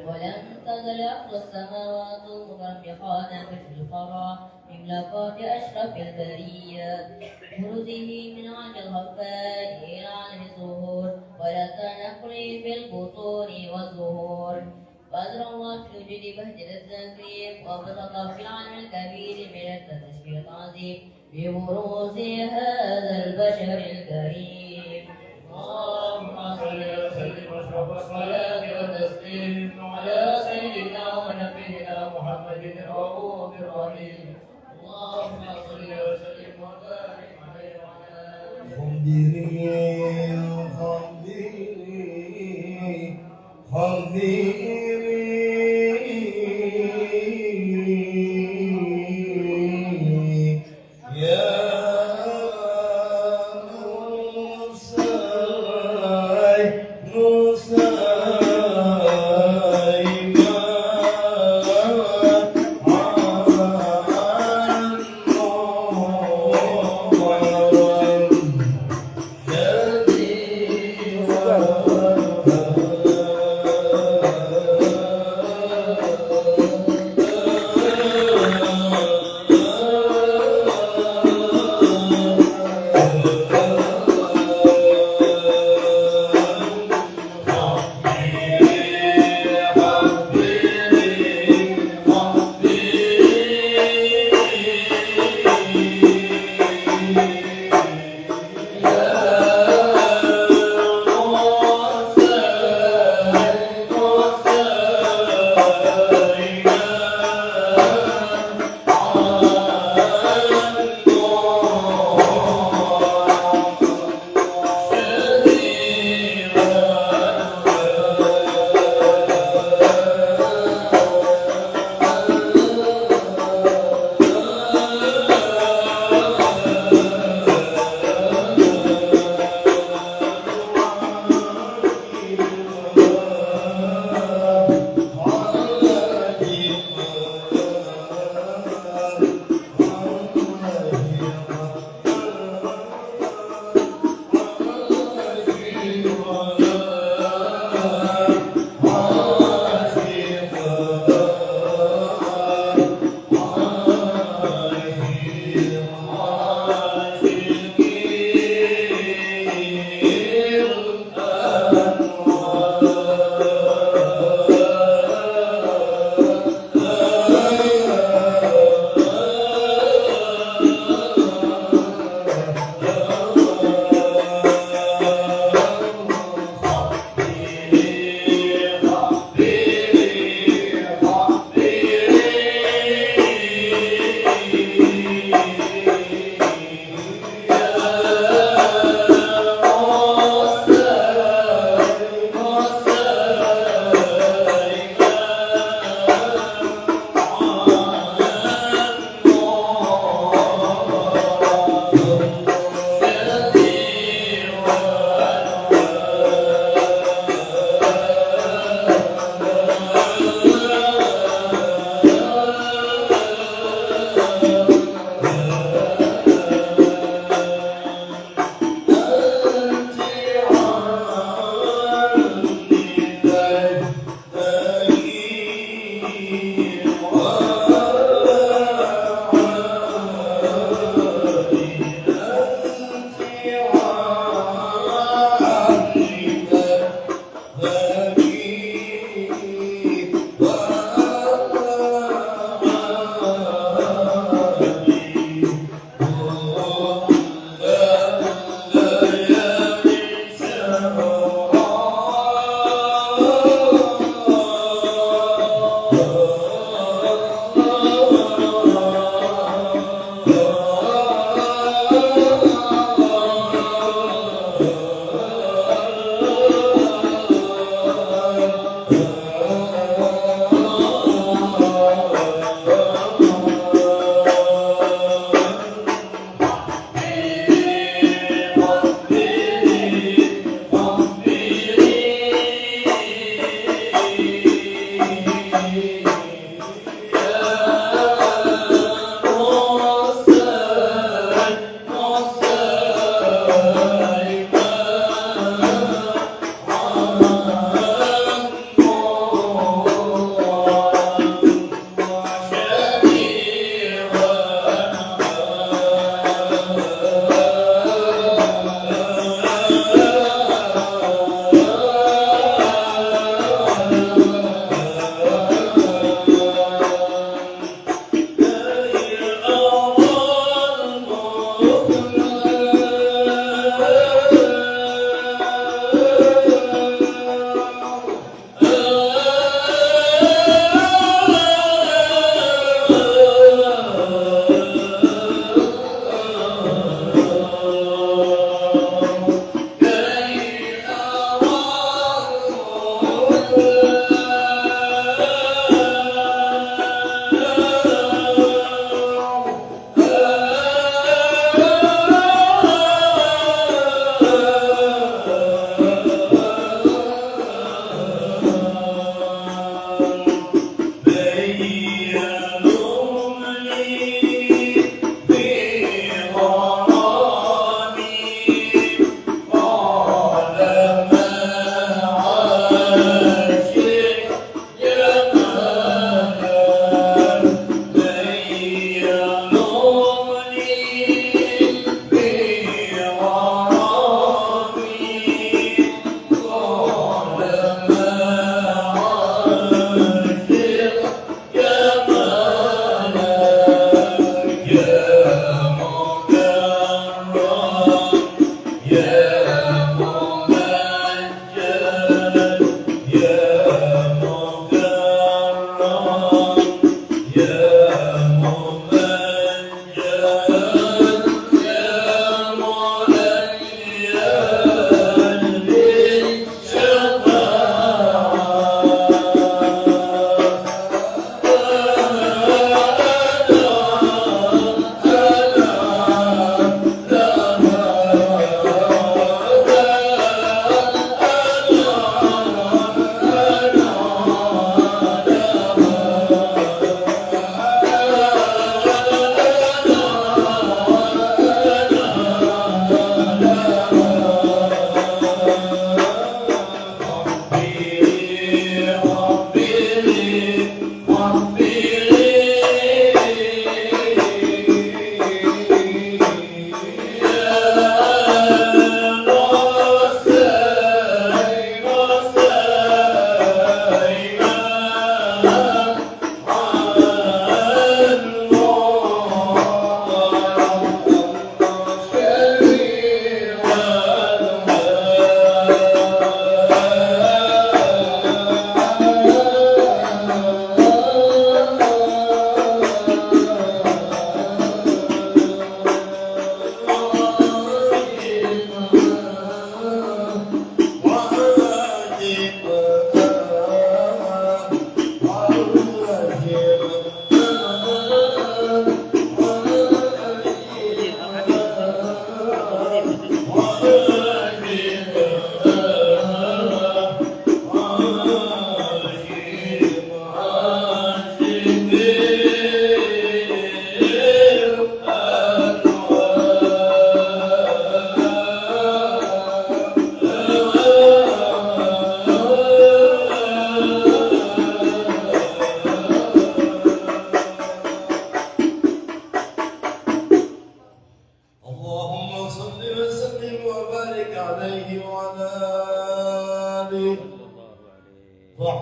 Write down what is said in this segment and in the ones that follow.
ولم تزل أرض السماوات مغرقات مثل القرى مملكات أشرف البرية بروزه من عالم الخفاء إلى عالم الظهور ولا تنقري في البطون والظهور بدر الله في وجود بهجة التكريم وبسط في العالم الكبير من التشفير العظيم ببروز هذا البشر الكريم. اللهم صل وسلم واشرف الصلاة والتسليم على سيدنا ونبينا محمد الرؤوف الرحيم. اللهم صل وسلم وبارك عليه وعلى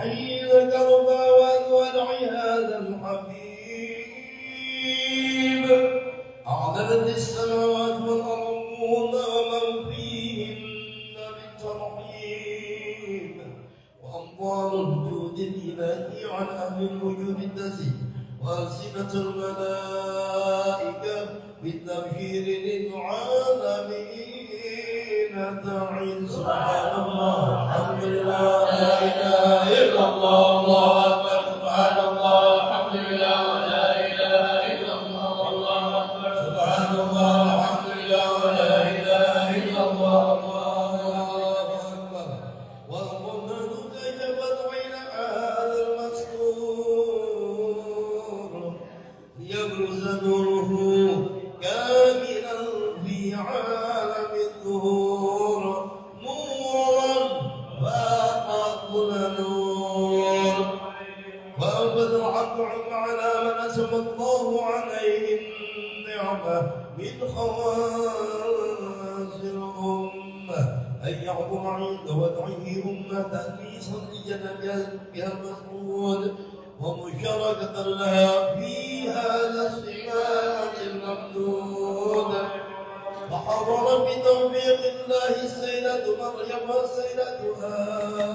حين ترفع وادعي هذا الحبيب أعلنت السماوات والأرض ومن فيهن بالترحيب وأمطار الجود الإلهي عن أهل الوجود النزيه وألسنة الملائكة بالتبشير للعالمين تعين سبحان الله الحمد لله لا إله إلا الله الله أكبر سبحان الله الحمد لله لا إله إلا الله الله أكبر سبحان الله الحمد لله لا إله إلا الله الله أكبر والقرآن كشفت عين هذا المستور ليبرز نوره كاملا في عالم الظهور نورا فاق كل نور فأنبت الحق على من أسم الله عليه النعمة من خواص الأمة أن يعظم عند وضعه أمة تأنيسا لجنبها بها المسعود ومشاركة لها في هذا السمات الممدود فحضر بتوفيق الله السيدة مريم والسيدة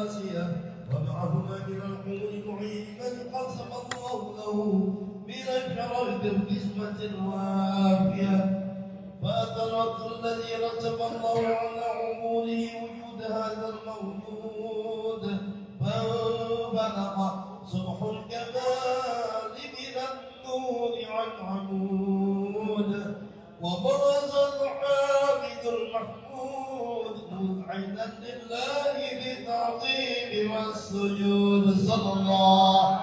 آسيا ومعهما من الحور المعين من قسم الله له من الشرف بالقسمة الوافية فأثرت الذي رتب الله على عقوله وجود هذا الموجود فانبلغ صبح الكمال من النور عن عمود وبرز الحامد المحمود مذعنا لله بالتعظيم والسجود صلى الله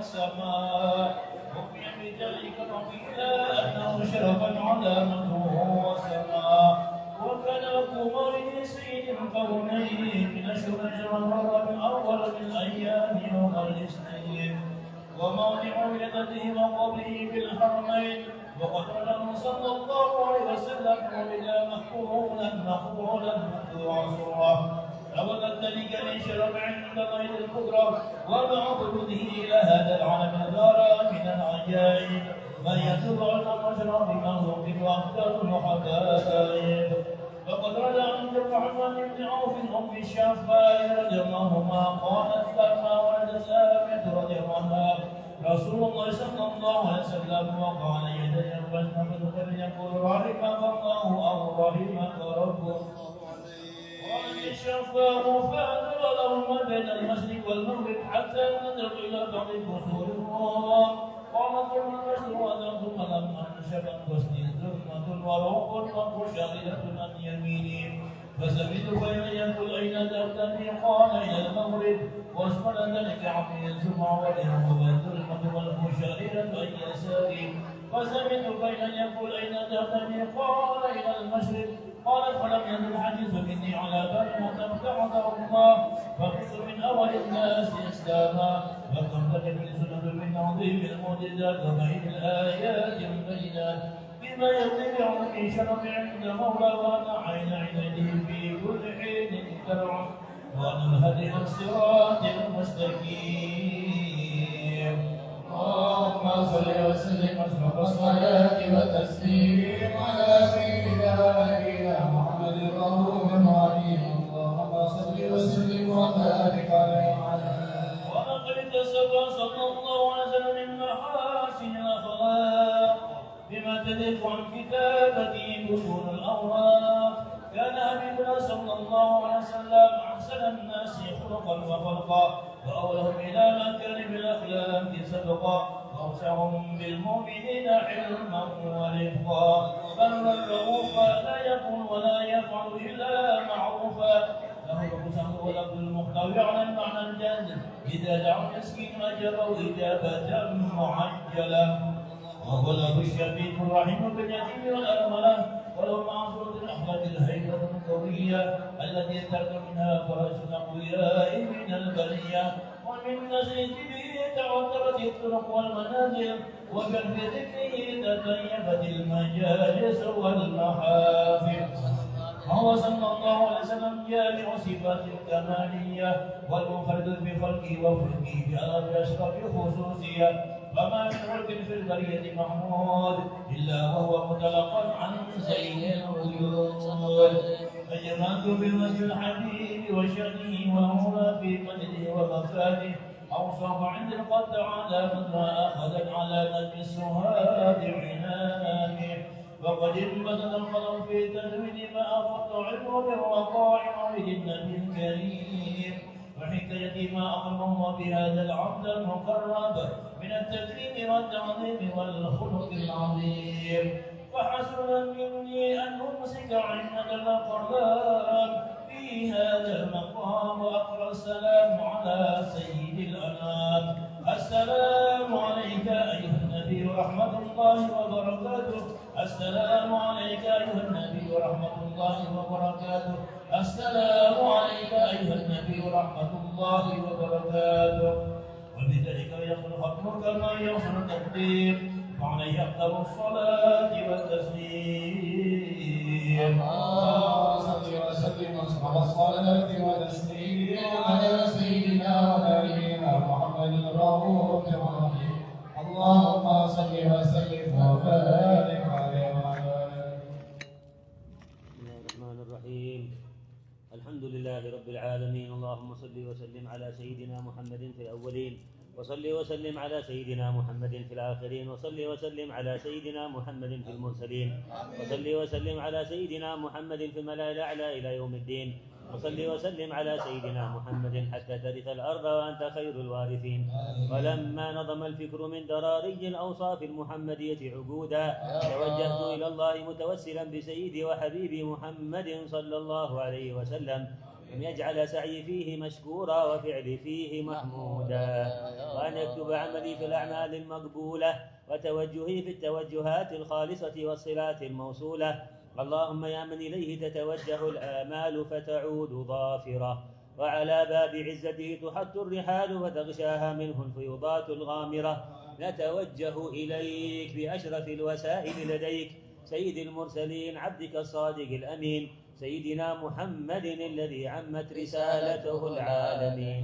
السماء رمي بذلك وقيل أنه شرفا على من هو سماء وكان القمر لسيد القرنين نشر الجمهور الأول من أيام يوم الاثنين وموضع ولادته وقبره في الحرمين وقد رجع صلى الله عليه وسلم ولد مقبولا معصورا لقد ذلك من شرف عند غير القدرة وبعض وجوده إلى هذا العالم دار من العجائب من يتوب على مشرب مخلوق وأفضل الحبائب فقد رجع عند الرحمن بن عوف أم الشعفاء رضي الله عنهما قالت لما ولدت آمنة رضي الله عنها رسول الله صلى الله عليه وسلم وقال يتجوز فمن يقول رحمك الله أو رحمك ربك وأن الشفاه فأدر لهما بين المشرق والمغرب حتى نزلوا إلى بعض القصور قال ثم المشروع ثم لما انشفت وسني ثم وروق وشاغلة عن يميني فسمعت بين يقول أين ذهبتني قال إلى المغرب واسمل ذلك عمي الزمع والإرم والظلمة والمشاررة عن يساري فسمعت بين يقول أين ذهبتني قال إلى المشرق قال فلم يزل الحديث مني على بال وتمتعت الله فكنت من أول الناس إسلاما وكم تجد سنة من عظيم المعجزات وبين الآيات البينات بما يغني عني شرف عند مولى وانا عين عينيه في كل حين ترعى وانا الهدي الصراط المستقيم اللهم صل وسلم اشرف الصلاه والتسليم على سيدنا ونبينا محمد الرؤوف الرحيم اللهم صل وسلم وبارك عليه وعلى اله ولقد اكتسب صلى الله عليه وسلم من محاسن الاخلاق بما تدل عن كتابته بطون الاوراق كان حبيبنا صلى الله عليه وسلم احسن الناس خلقا وخلقا واولهم الى مكان بالاخلاق سبقا واوسعهم بالمؤمنين علما ورفقا بل رؤوفا لا يقول ولا يفعل الا معروفا له الرسل ولفظ المحتوي على المعنى الجاد اذا دعوا المسكين اجابوا اجابه معجله وهو الأب الشفيق الرحيم باليتيم والأرملة ولو مع صورة الأخلاق الهيبة القوية التي ترك منها فرس الأقوياء من البرية ومن نسل به تعطرت الطرق والمنازل وكان في ذكره تطيبت المجالس والمحافل وهو صلى الله عليه وسلم جامع صفات الكمالية والمنفرد بخلقه وخلقه بأشرف خصوصية فما من ملك في البرية محمود إلا وهو متلقى عن سيد الوجود فجمعت بوجه الحبيب وشأنه وهو في قدره ومفاده أوصف عند القد على من أخذت على نجم السهاد عنانه وقد انبسط القلم في تجويد ما أخذت علمه بالوقائع عيد النبي الكريم وحكاية ما أقام الله بهذا العبد المقرب من التكريم والتعظيم والخلق العظيم فحسن مني أن أمسك عند القرآن في هذا المقام وأقرأ السلام على سيد الأنام السلام عليك أيها النبي ورحمة الله وبركاته السلام عليك أيها النبي ورحمة الله وبركاته السلام عليك أيها النبي ورحمة الله وبركاته وبذلك يصل حكمك كما يصل التقدير فعليه أفضل الصلاة والتسليم اللهم صل وسلم على الصلاة والتسليم على سيدنا ونبينا محمد الرؤوف الرحيم اللهم صل وسلم وبارك عليه وعلى آله. بسم الله الرحمن الرحيم الحمد لله رب العالمين اللهم صل وسلم على سيدنا محمد في الأولين وصل وسلم على سيدنا محمد في الآخرين وصل وسلم على سيدنا محمد في المرسلين وصل وسلم على سيدنا محمد في الملأ الأعلى إلى يوم الدين وصل وسلم على سيدنا محمد حتى ترث الأرض وأنت خير الوارثين ولما نظم الفكر من دراري الأوصاف المحمدية عقودا توجهت إلى الله متوسلا بسيدي وحبيبي محمد صلى الله عليه وسلم أن يجعل سعي فيه مشكورا وفعلي فيه محمودا، وأن يكتب عملي في الأعمال المقبولة وتوجهي في التوجهات الخالصة والصلات الموصولة. اللهم يا من إليه تتوجه الآمال فتعود ظافرة، وعلى باب عزته تحط الرحال وتغشاها منه الفيوضات الغامرة، نتوجه إليك بأشرف الوسائل لديك، سيد المرسلين عبدك الصادق الأمين سيدنا محمد الذي عمت رسالته العالمين،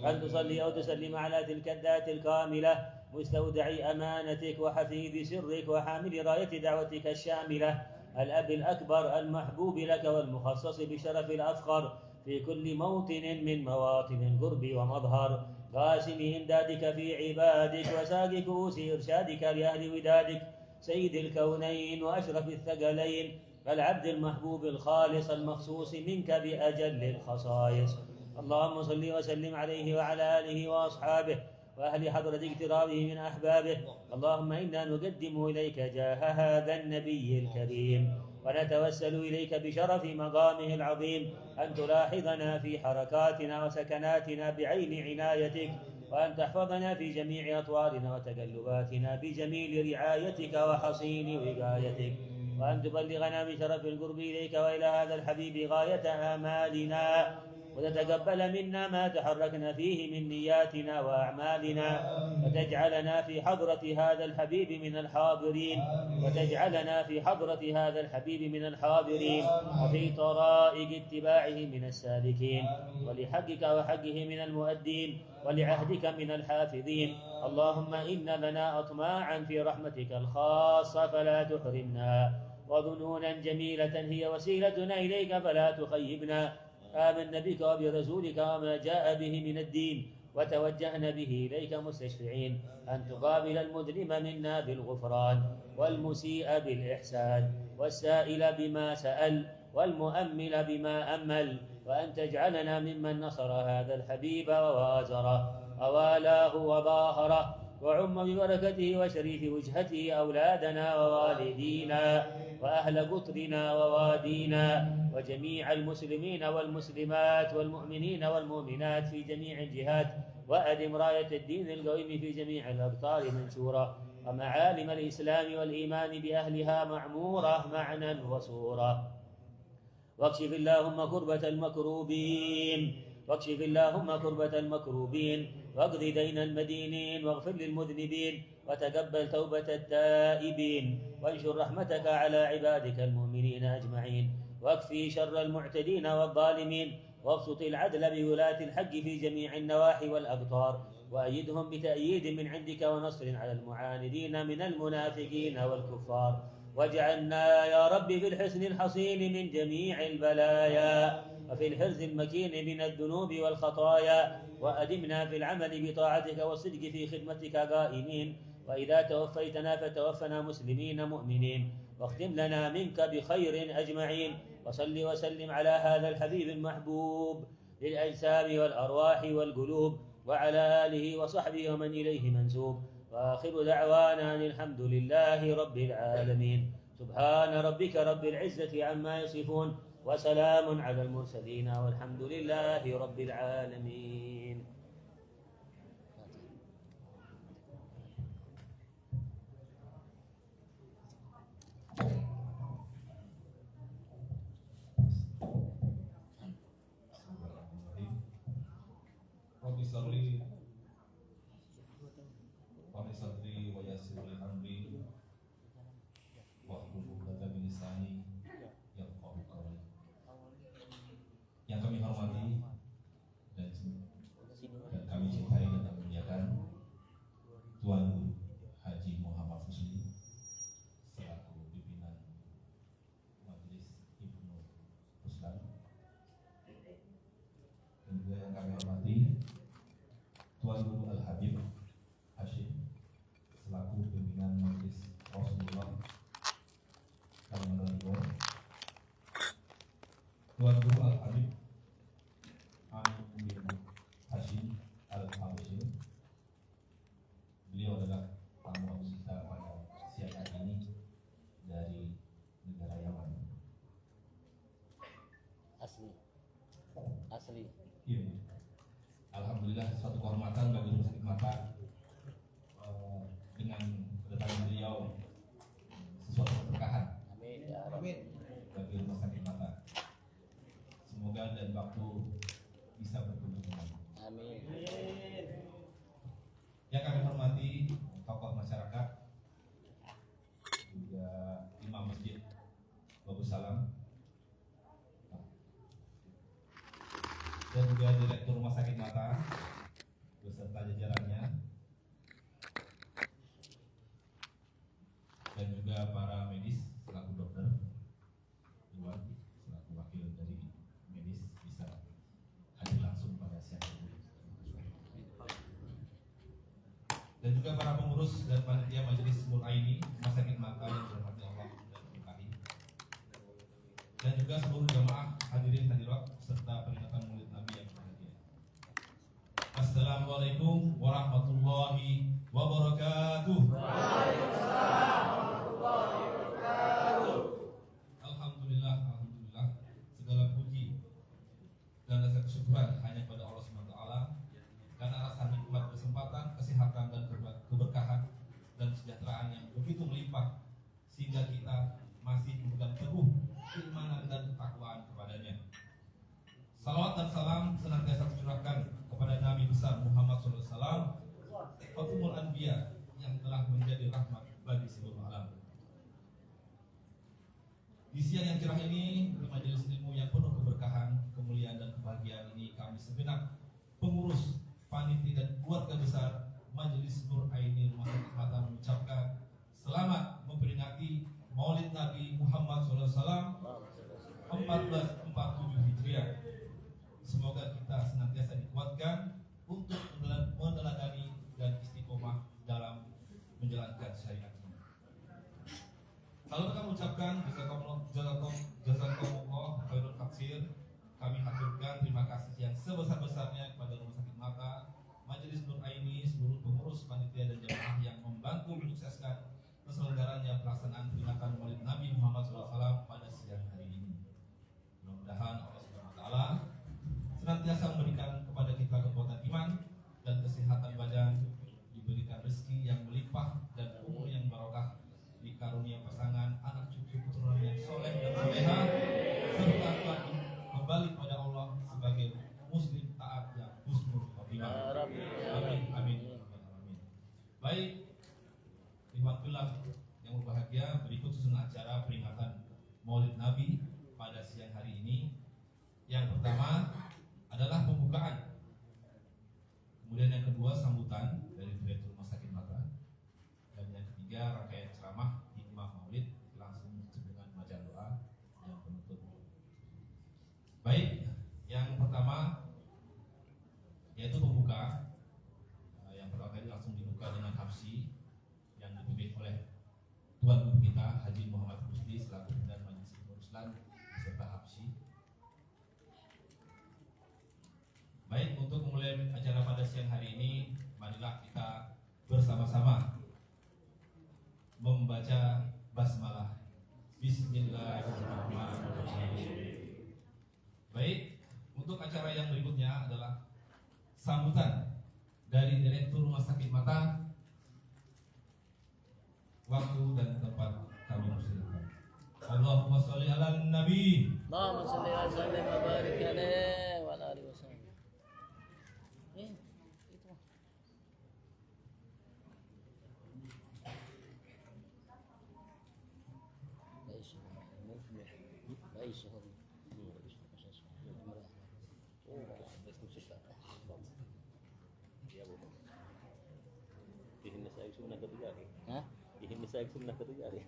أن تصلي أو تسلم على تلك الذات الكاملة مستودع أمانتك وحفيظ سرك وحامل راية دعوتك الشاملة، الأب الأكبر المحبوب لك والمخصص بشرف الأفخر في كل موطن من مواطن القرب ومظهر، قاسم إمدادك في عبادك وساق كؤوس إرشادك لأهل ودادك، سيد الكونين وأشرف الثقلين، العبد المحبوب الخالص المخصوص منك بأجل الخصائص. اللهم صل وسلم عليه وعلى آله وأصحابه وأهل حضرة اقترابه من أحبابه. اللهم إنا نقدم إليك جاه هذا النبي الكريم، ونتوسل إليك بشرف مقامه العظيم أن تلاحظنا في حركاتنا وسكناتنا بعين عنايتك، وأن تحفظنا في جميع أطوارنا وتقلباتنا بجميل رعايتك وحصين وقايتك، وأن تبلغنا بشرف القرب إليك وإلى هذا الحبيب غاية آمالنا، وتتقبل منا ما تحركنا فيه من نياتنا وأعمالنا، وتجعلنا في حضرة هذا الحبيب من الحاضرين، وتجعلنا في حضرة هذا الحبيب من الحاضرين، وفي طرائق اتباعه من السالكين، ولحقك وحقه من المؤدين، ولعهدك من الحافظين. اللهم إن لنا أطماعا في رحمتك الخاصة فلا تحرمنا، وظنونا جميلة هي وسيلتنا إليك فلا تخيبنا. آمنا بك وبرسولك وما جاء به من الدين، وتوجهنا به إليك مستشفعين أن تقابل المذنب منا بالغفران، والمسيء بالإحسان، والسائل بما سأل، والمؤمل بما أمل، وأن تجعلنا ممن نصر هذا الحبيب ووازره ووالاه وظاهره، وعم ببركته وشريف وجهته أولادنا ووالدينا وأهل قطرنا ووادينا وجميع المسلمين والمسلمات والمؤمنين والمؤمنات في جميع الجهات، وأدم راية الدين القويم في جميع الأقطار منشورة، ومعالم الإسلام والإيمان بأهلها معمورة معنى وصورة. واكشف اللهم كربة المكروبين، واكشف اللهم كربة المكروبين، واقض دين المدينين، واغفر للمذنبين، وتقبل توبة التائبين، وانشر رحمتك على عبادك المؤمنين أجمعين، واكفي شر المعتدين والظالمين، وابسط العدل بولاة الحق في جميع النواحي والأقطار، وأيدهم بتأييد من عندك ونصر على المعاندين من المنافقين والكفار، واجعلنا يا رب في الحسن الحصين من جميع البلايا، وفي الحرز المكين من الذنوب والخطايا، وأدمنا في العمل بطاعتك والصدق في خدمتك قائمين، وإذا توفيتنا فتوفنا مسلمين مؤمنين، واختم لنا منك بخير أجمعين. وصل وسلم على هذا الحبيب المحبوب للأجسام والأرواح والقلوب، وعلى آله وصحبه ومن إليه منسوب، وآخر دعوانا أن الحمد لله رب العالمين. سبحان ربك رب العزة عما يصفون، وسلام على المرسلين، والحمد لله رب العالمين. Rabbi sholli wa sadri wa yassir li amri wahlul 'uqdatam min lisani yafqahu qawli. Yang kami hormati dan kami cintai dan kami muliakan Tuan Guru Haji Muhammad Fusli selaku pimpinan Majelis Ibnu Ruslan, dan juga yang kami hormati Tuan Guru Al-Habib Hashim selaku pimpinan Majelis Rasulullah Kalimantan Timur, Tuan Guru Al-Habib Amin bin Hashim Al-Habib, beliau adalah tamu kita pada siang hari ini dari negara Yaman. Asli asli. Iya. Alhamdulillah suatu kehormatan bagi Rumah Sakit Mata dengan kedatangan beliau, sesuatu keberkahan. Amin ya Rabbi. Bagi Rumah Sakit Mata. Semoga dan waktu bisa bertemu kembali. Amin. Yang kami hormati tokoh masyarakat, juga Imam Masjid Bagus Salam, dan juga Direktur Rumah Sakit Mata beserta jajarannya, dan juga para medis selaku dokter, Iwan selaku wakil dari medis bisa hadir langsung pada siang ini, dan juga para pengurus dan panitia Majelis Nur Aini Rumah Sakit Mata yang dirahmati Allah dan diberkahi, dan juga seluruh jamaah hadirin hadirat serta peringatan Maulid Nabi yang berbahagia. Assalamualaikum warahmatullahi wabarakatuh. Alhamdulillah, alhamdulillah, segala puji dan rasa kesyukuran hanya pada Allah SWT karena rasa nikmat kesempatan, kesehatan dan keberkahan dan kesejahteraan yang begitu melimpah sehingga kita masih memegang teguh keimanan dan ketakwaan kepadanya. Salawat dan salam senantiasa tercurahkan kepada Nabi besar Muhammad SAW, Fatimul Anbiya yang telah menjadi rahmat bagi seluruh alam. Di siang yang cerah ini, di majelis ilmu yang penuh keberkahan, kemuliaan dan kebahagiaan ini, kami segenap pengurus, panitia dan keluarga besar Majelis Nur Aini Rumah Sakit Mata mengucapkan selamat memperingati Maulid Nabi Muhammad SAW 1447 Hijriah. Semoga kita senantiasa dikuatkan untuk meneladani dan istiqomah dalam menjalankan syariat ini. Kalau kita mengucapkan jazakumullah khairul taksir, kami haturkan terima kasih yang sebesar-besarnya kepada Rumah Sakit Mata, Majelis Nur Aini, seluruh pengurus, panitia dan jamaah yang membantu menyukseskan terselenggaranya pelaksanaan peringatan Maulid Nabi Muhammad SAW pada siang hari ini. Mudah-mudahan Allah SWT senantiasa memberikan kepada kita kekuatan iman dan kesehatan badan, diberikan rezeki yang melimpah dan umur yang barokah, dikarunia pasangan, anak cucu keturunan yang soleh dan soleha, serta kembali pada Allah sebagai muslim taat yang husnul khotimah. Amin, amin, amin. Baik, ikhwatullah yang berbahagia, berikut susunan acara peringatan Maulid Nabi pada siang hari ini. Yang pertama adalah pembukaan, kemudian yang kedua sambutan dari Direktur Rumah Sakit Mata, dan yang ketiga rangkaian ceramah hikmah Maulid langsung dengan bacaan doa yang penutup. Baik, yang pertama yaitu pembuka. Yang pertama kali langsung dibuka dengan hafsi yang dipimpin oleh Tuan Guru kita Haji Muhammad Rusdi selaku Pimpinan Majelis Ulama Islam beserta hafsi. Baik, untuk memulai acara pada siang hari ini, marilah kita bersama-sama membaca basmalah. Bismillahirrahmanirrahim. Baik, untuk acara yang berikutnya adalah sambutan dari Direktur Rumah Sakit Mata. Waktu dan tempat kami persilakan. Allahumma sholli ala nabi. Allahumma sholli wa sallim wa barik alaihi wa ala alihi wasallam. Itu. ليس هو Ihim saya sunnah ketiga ni. Hah? Ihim saya sunnah ketiga ni.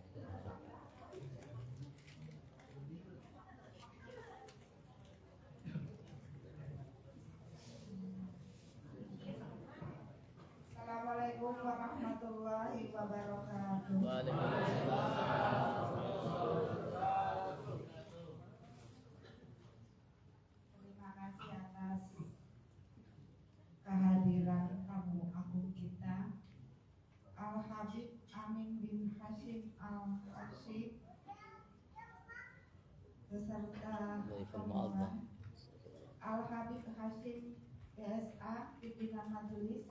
Assalamualaikum warahmatullahi wabarakatuh. Waalaikumsalam. Terima kasih atas kehadiran tamu agung kita, Al Habib Amin bin Hashim Al Farsi beserta rombongan Al-Habib Hashim PSA pimpinan majelis,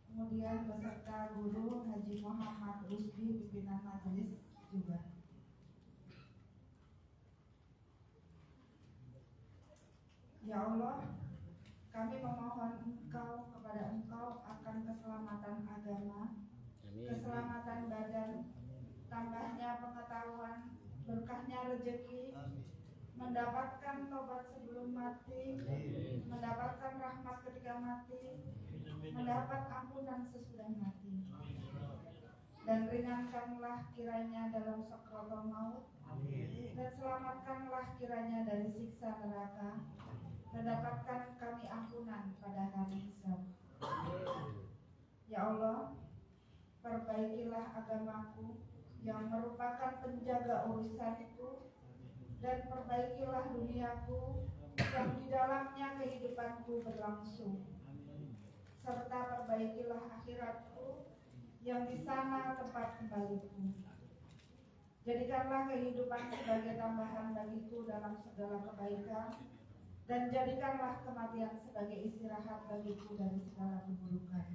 kemudian beserta guru Haji Muhammad Rusdi pimpinan majelis juga. Ya Allah, kami memohon kepada Engkau akan keselamatan agama, keselamatan badan, tambahnya pengetahuan, berkahnya rezeki, mendapatkan tobat sebelum mati, mendapatkan rahmat ketika mati, mendapat ampunan sesudah mati, dan ringankanlah kiranya dalam sakaratul maut, dan selamatkanlah kiranya dari siksa neraka, mendapatkan kami ampunan pada hari hisab. Ya Allah, perbaikilah agamaku yang merupakan penjaga urusanku, dan perbaikilah duniaku yang di dalamnya kehidupanku berlangsung, serta perbaikilah akhiratku yang di sana tempat kembaliku. Jadikanlah kehidupan sebagai tambahan bagiku dalam segala kebaikan, dan jadikanlah kematian sebagai istirahat bagiku dari segala keburukan.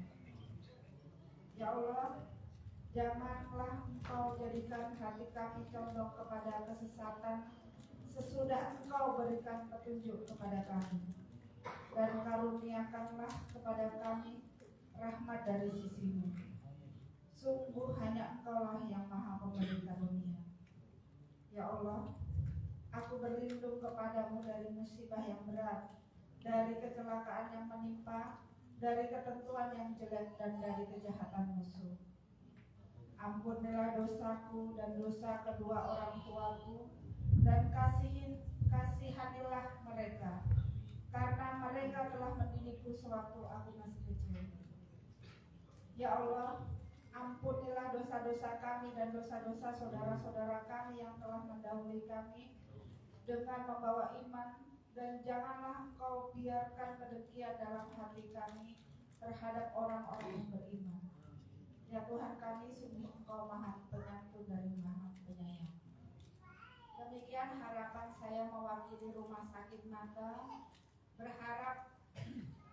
Ya Allah, janganlah Engkau jadikan hati kami condong kepada kesesatan sesudah Engkau berikan petunjuk kepada kami, dan karuniakanlah kepada kami rahmat dari sisi-Mu. Sungguh hanya Engkaulah yang maha pemberi karunia. Ya Allah, aku berlindung kepadamu dari musibah yang berat, dari kecelakaan yang menimpa, dari ketentuan yang jelek, dan dari kejahatan musuh. Ampunilah dosaku dan dosa kedua orang tuaku, dan kasihanilah mereka, karena mereka telah mendidikku sewaktu aku masih kecil. Ya Allah, ampunilah dosa-dosa kami dan dosa-dosa saudara-saudara kami yang telah mendahului kami dengan membawa iman, dan janganlah Engkau biarkan kedengkian dalam hati kami terhadap orang-orang yang beriman. Ya Tuhan kami, sungguh Engkau maha penyantun dari maha penyayang. Demikian harapan saya mewakili Rumah Sakit Mata, berharap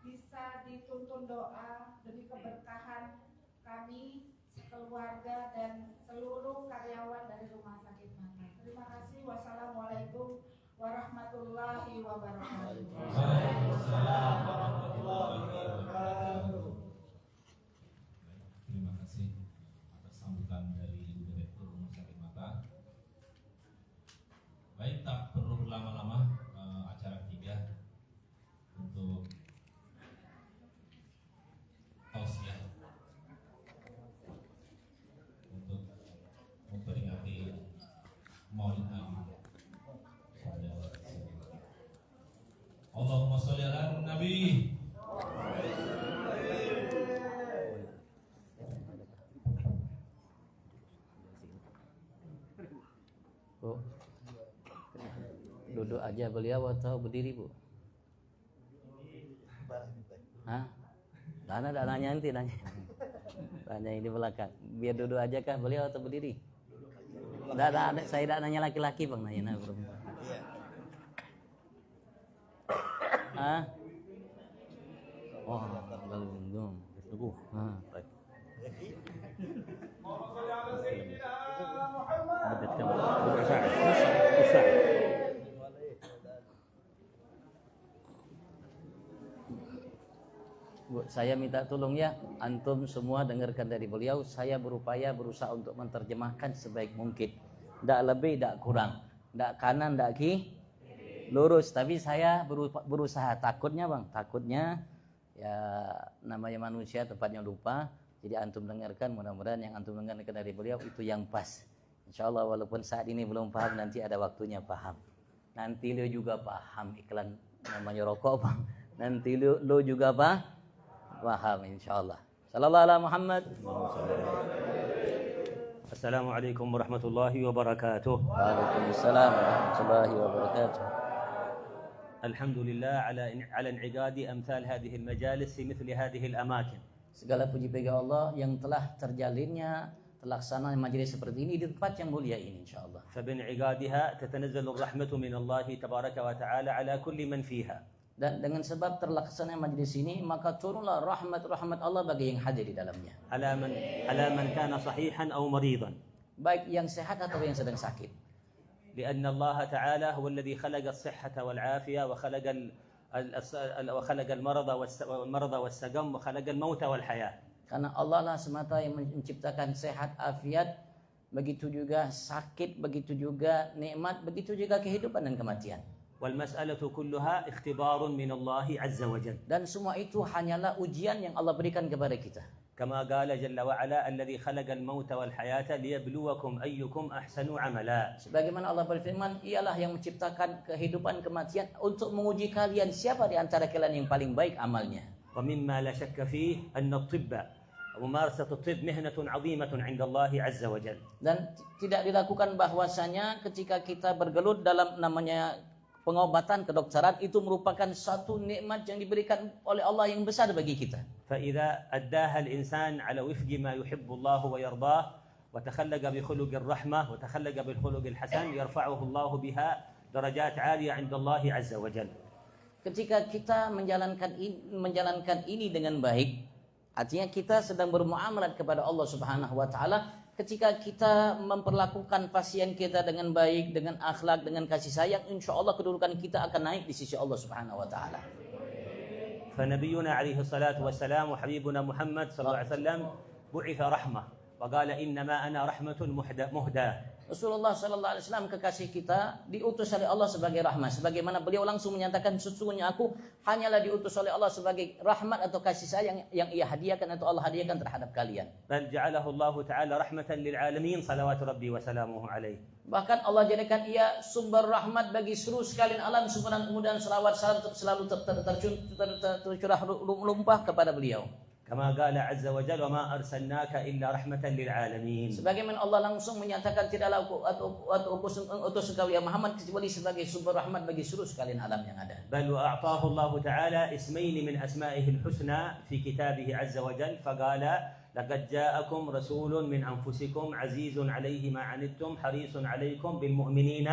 bisa dituntun doa demi keberkahan kami, keluarga, dan seluruh karyawan dari Rumah Sakit Mata. Terima kasih. Wassalamualaikum warahmatullahi wabarakatuh. Waalaikumsalam warahmatullahi wabarakatuh. Terima kasih atas sambutan dari Ibu Direktur Rumah Sakit Mata. Baik, tak perlu berlama-lama, acara ketiga untuk tausiah untuk memperingati Maulid Nabi. Allahumma sholli ala Nabi. Bu, duduk aja beliau atau berdiri, Bu? Hah? Dana nanya nanti nanya. Tanya ini belakang. Biar duduk aja kah beliau atau berdiri? Saya tidak nanya laki-laki, Bang, nanya perempuan. Hah? Oh, belum. Tunggu. Baik. Bu, saya minta tolong ya, antum semua dengarkan dari beliau. Saya berusaha untuk menerjemahkan sebaik mungkin. Tidak lebih, tidak kurang. Tidak kanan, tidak kiri. Lurus, tapi saya berusaha. Takutnya ya namanya manusia tempatnya lupa. Jadi antum dengarkan, mudah-mudahan yang antum dengarkan dari beliau itu yang pas. Insya Allah walaupun saat ini belum paham, nanti ada waktunya paham. Nanti lo juga paham iklan namanya rokok, Bang. Nanti lo juga paham insya Allah. Sallallahu alaihi Muhammad. Assalamualaikum warahmatullahi wabarakatuh. Waalaikumsalam warahmatullahi wabarakatuh. الحمد لله على انعقاد أمثال هذه المجالس في مثل هذه الأماكن. Segala puji bagi Allah yang telah terjalinnya terlaksana majelis seperti ini di tempat yang mulia ini insyaallah. فبانعقادها تتنزل الرحمة من الله تبارك وتعالى على كل من فيها. Dan dengan sebab terlaksananya majlis ini, maka turunlah rahmat Allah bagi yang hadir di dalamnya. على من كان صحيحا أو مريضا. Baik yang sehat atau yang sedang sakit. لأن الله تعالى هو الذي خلق الصحة والعافية وخلق المرض والسقم وخلق الموت والحياة. Karena Allah lah semata yang menciptakan sehat, afiat, begitu juga sakit, begitu juga nikmat, begitu juga kehidupan dan kematian. والمسألة كلها اختبار من الله عز وجل. Dan semua itu hanyalah ujian yang Allah berikan kepada kita. كما قال جل وعلا الذي خلق الموت والحياة ليبلوكم أيكم أحسن عملا. Sebagaimana Allah berfirman, ialah yang menciptakan kehidupan kematian untuk menguji kalian siapa di antara kalian yang paling baik amalnya. ومما لا شك فيه أن الطب وممارسة الطب مهنة عظيمة عند الله عز وجل. Dan tidak diragukan bahwasanya ketika kita bergelut dalam namanya pengobatan kedokteran, itu merupakan satu nikmat yang diberikan oleh Allah yang besar bagi kita. فإذا أداها الإنسان على وفق ما يحب الله ويرضاه وتخلق بخلق الرحمة وتخلق بالخلق الحسن يرفعه الله بها درجات عالية عند الله عز وجل. Ketika kita menjalankan ini dengan baik, artinya kita sedang bermuamalat kepada Allah Subhanahu wa taala. Ketika kita memperlakukan pasien kita dengan baik, dengan akhlak, dengan kasih sayang, insya Allah kedudukan kita akan naik di sisi Allah Subhanahu wa taala. فنبينا عليه الصلاة والسلام وحبيبنا محمد صلى الله عليه وسلم بعث رحمة وقال إنما أنا رحمة مهداة. Rasulullah sallallahu alaihi wasallam kekasih kita diutus oleh Allah sebagai rahmat, sebagaimana beliau langsung menyatakan sesungguhnya aku hanyalah diutus oleh Allah sebagai rahmat atau kasih sayang yang ia hadiahkan atau Allah hadiahkan terhadap kalian. بل جعله الله تعالى رحمة للعالمين صلوات ربي وسلامه عليه. Bahkan Allah jadikan ia sumber rahmat bagi seluruh sekalian alam, sumberan kemudian selawat selalu tercurah lumpah kepada beliau. كما قال عز وجل وما أرسلناك إلا رحمة للعالمين. Sebagaimana Allah langsung menyatakan tidaklah aku utus engkau ya Muhammad kecuali sebagai sumber rahmat bagi seluruh sekalian alam yang ada. بل وأعطاه الله تعالى اسمين من أسمائه الحسنى في كتابه عز وجل فقال لقد جاءكم رسول من أنفسكم عزيز عليه ما عنتم حريص عليكم بالمؤمنين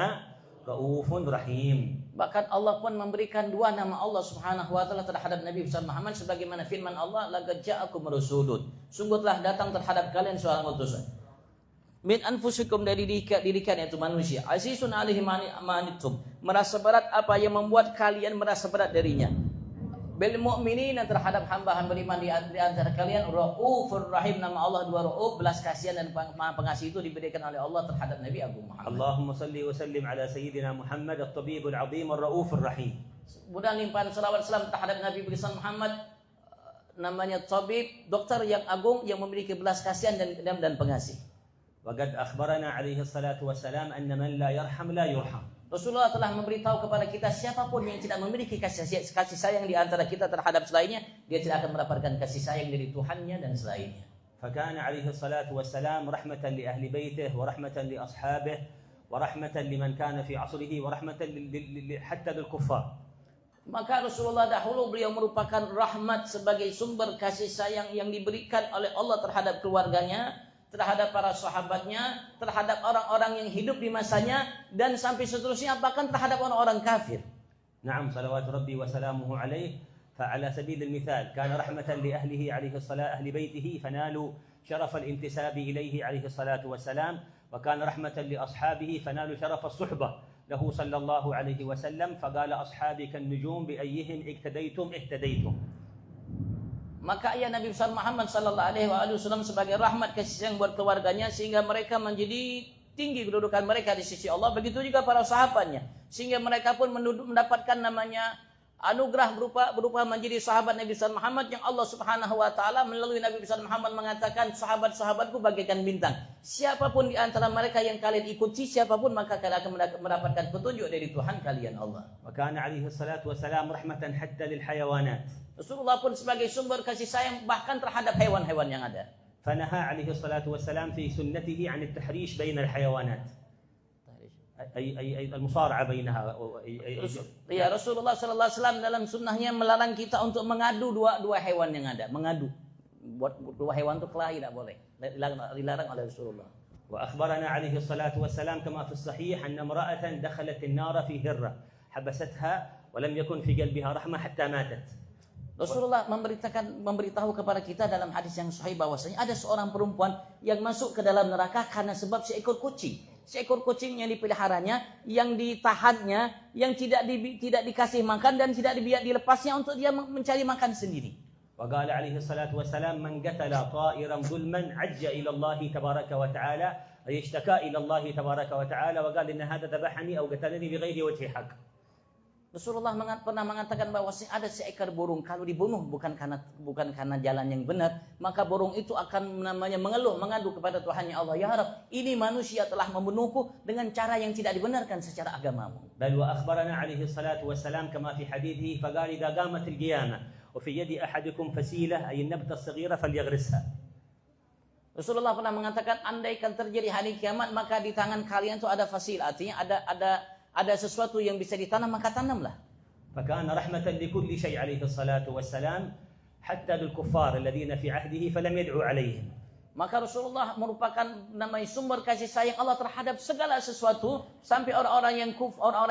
رؤوف رحيم. Bahkan Allah pun memberikan dua nama Allah Subhanahu wa taala terhadap Nabi besar Muhammad sebagaimana firman Allah, laqad ja'akum rasulun. Sungguh telah datang terhadap kalian seorang utusan. Min anfusikum, dari diri kalian itu manusia. Azizun alaihi ma anittum. Merasa berat apa yang membuat kalian merasa berat darinya. Bil mu'minina, terhadap hamba-hamba beriman di antara kalian, Raufur Rahim. Nama Allah dua Rauf, belas kasihan dan pengasih itu diberikan oleh Allah terhadap Nabi Agung Muhammad. Allahumma salli wa sallim ala sayyidina Muhammad at-tabib al-azim ar-rauf ar-rahim. Mudah limpahan salawat salam terhadap Nabi besar Muhammad, namanya tabib, dokter yang agung yang memiliki belas kasihan dan pengasih. Wa qad akhbarana alaihi salatu wassalam anna man la yarham la yurham. Rasulullah telah memberitahu kepada kita siapapun yang tidak memiliki kasih sayang di antara kita terhadap selainnya, dia tidak akan mendapatkan kasih sayang dari Tuhannya dan selainnya. فكان عليه الصلاة والسلام رحمة لأهل بيته ورحمة لأصحابه ورحمة لمن كان في عصره ورحمة حتى للكفار. Maka Rasulullah dahulu beliau merupakan rahmat sebagai sumber kasih sayang yang diberikan oleh Allah terhadap keluarganya, terhadap para sahabatnya, terhadap orang-orang yang hidup di masanya, dan sampai seterusnya bahkan terhadap orang-orang kafir. نعم صلوات ربي وسلامه عليه. فعلى سبيل المثال كان رحمة لأهله عليه الصلاة أهل بيته فنالوا شرف الانتساب إليه عليه الصلاة والسلام، وكان رحمة لأصحابه فنالوا شرف الصحبة له صلى الله عليه وسلم، فقال أصحابي كالنجوم بأيهم اقتديتم اهتديتم. Maka ia Nabi besar Muhammad sallallahu alaihi wasallam sebagai rahmat kasih sayang buat keluarganya sehingga mereka menjadi tinggi kedudukan mereka di sisi Allah, begitu juga para sahabatnya sehingga mereka pun mendapatkan namanya anugerah berupa menjadi sahabat Nabi besar Muhammad yang Allah Subhanahu wa taala melalui Nabi besar Muhammad mengatakan sahabat-sahabatku bagaikan bintang. Siapapun di antara mereka yang kalian ikuti, siapapun maka kalian akan mendapatkan petunjuk dari Tuhan kalian Allah. وكان عليه الصلاة والسلام رحمة حتى للحيوانات. Rasulullah pun sebagai sumber kasih sayang bahkan terhadap hewan-hewan yang ada. فنهى عليه الصلاة والسلام في سنته عن التحريش بين الحيوانات. أي المصارعة بينها. Ya, Rasulullah sallallahu alaihi wasallam dalam sunnahnya melarang kita untuk mengadu dua hewan yang ada. Mengadu. Buat dua hewan itu kelahi tidak boleh. Dilarang oleh Rasulullah. وأخبرنا عليه الصلاة والسلام كما في الصحيح أن امرأة دخلت النار في هرة حبستها ولم يكن في قلبها رحمة حتى ماتت. Rasulullah memberitahu kepada kita dalam hadis yang sahih bahwasanya ada seorang perempuan yang masuk ke dalam neraka karena sebab seekor kucing. Seekor kucing yang dipeliharanya, yang ditahannya, yang tidak dikasih makan dan tidak dilepasnya untuk dia mencari makan sendiri. وقال عليه الصلاة والسلام من قتل طائرا ظلما عج إلى الله تبارك وتعالى أي اشتكى إلى الله تبارك وتعالى وقال إن هذا ذبحني أو قتلني بغير وجه حق. Rasulullah pernah mengatakan bahwa ada seekor burung kalau dibunuh bukan karena jalan yang benar, maka burung itu akan mengeluh mengadu kepada Tuhannya Allah, ya Rabb, ini manusia telah membunuhku dengan cara yang tidak dibenarkan secara agamamu. بل وأخبرنا عليه الصلاة والسلام كما في حديثه فقال إذا قامت القيامة وفي يد أحدكم فسيلة أي النبتة الصغيرة فليغرسها. Rasulullah pernah mengatakan andaikan terjadi hari kiamat maka di tangan kalian itu ada fasil, artinya ada sesuatu yang bisa ditanam maka tanamlah. فكان رحمة لكل شيء عليه الصلاة والسلام حتى للكفار الذين في عهده فلم يدعوا عليهم. Maka Rasulullah merupakan namanya sumber kasih sayang Allah terhadap segala sesuatu sampai orang-orang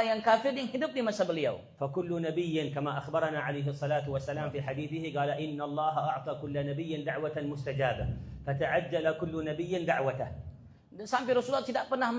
yang kafir yang hidup di masa beliau. فكل نبي كما أخبرنا عليه الصلاة والسلام في حديثه قال إن الله أعطى كل نبي دعوة مستجابة فتعجل كل نبي دعوته. Sampai Rasulullah tidak pernah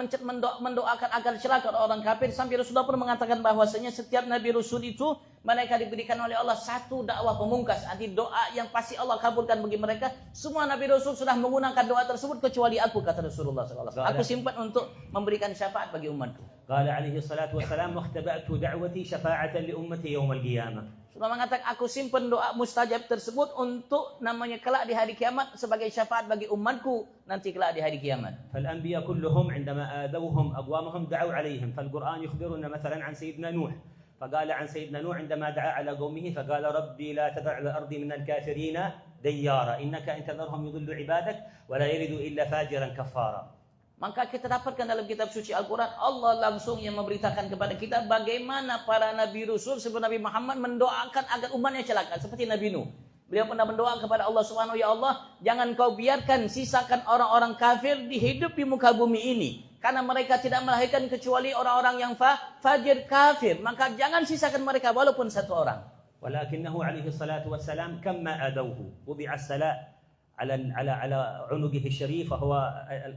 mendoakan agar celaka orang kafir. Sampai Rasulullah pun mengatakan bahwasanya setiap Nabi Rasul itu mereka diberikan oleh Allah satu dakwah pemungkas. Arti doa yang pasti Allah kabulkan bagi mereka. Semua Nabi Rasul sudah menggunakan doa tersebut kecuali aku, kata Rasulullah SAW. Aku simpan untuk memberikan syafaat bagi umatku. قال عليه الصلاة والسلام واختبأت دعوتي شفاعة لأمتي يوم القيامة. Rasulullah mengatakan aku simpan doa mustajab tersebut untuk namanya kelak di hari kiamat sebagai syafaat bagi umatku nanti kelak di hari kiamat. فالأنبياء كلهم عندما آذوهم أقوامهم دعوا عليهم. فالقرآن يخبرنا مثلا عن سيدنا نوح فقال عن سيدنا نوح عندما دعا على قومه فقال ربي لا تذر على الأرض من الكافرين ديارا إنك إن تذرهم يضلوا عبادك ولا يلدوا إلا فاجرا كفارا. Maka kita dapatkan dalam kitab suci Al-Quran Allah langsung yang memberitakan kepada kita bagaimana para Nabi Rasul sebelum Nabi Muhammad mendoakan agar umatnya celaka. Seperti Nabi Nuh, beliau pernah berdoa kepada Allah Subhanahu, ya Allah, jangan kau biarkan sisakan orang-orang kafir hidup di muka bumi ini, karena mereka tidak melahirkan kecuali orang-orang yang fajir kafir, maka jangan sisakan mereka walaupun satu orang. ولكنه عليه الصلاة والسلام كما آذوه وضع السلاء على عنقه الشريف وهو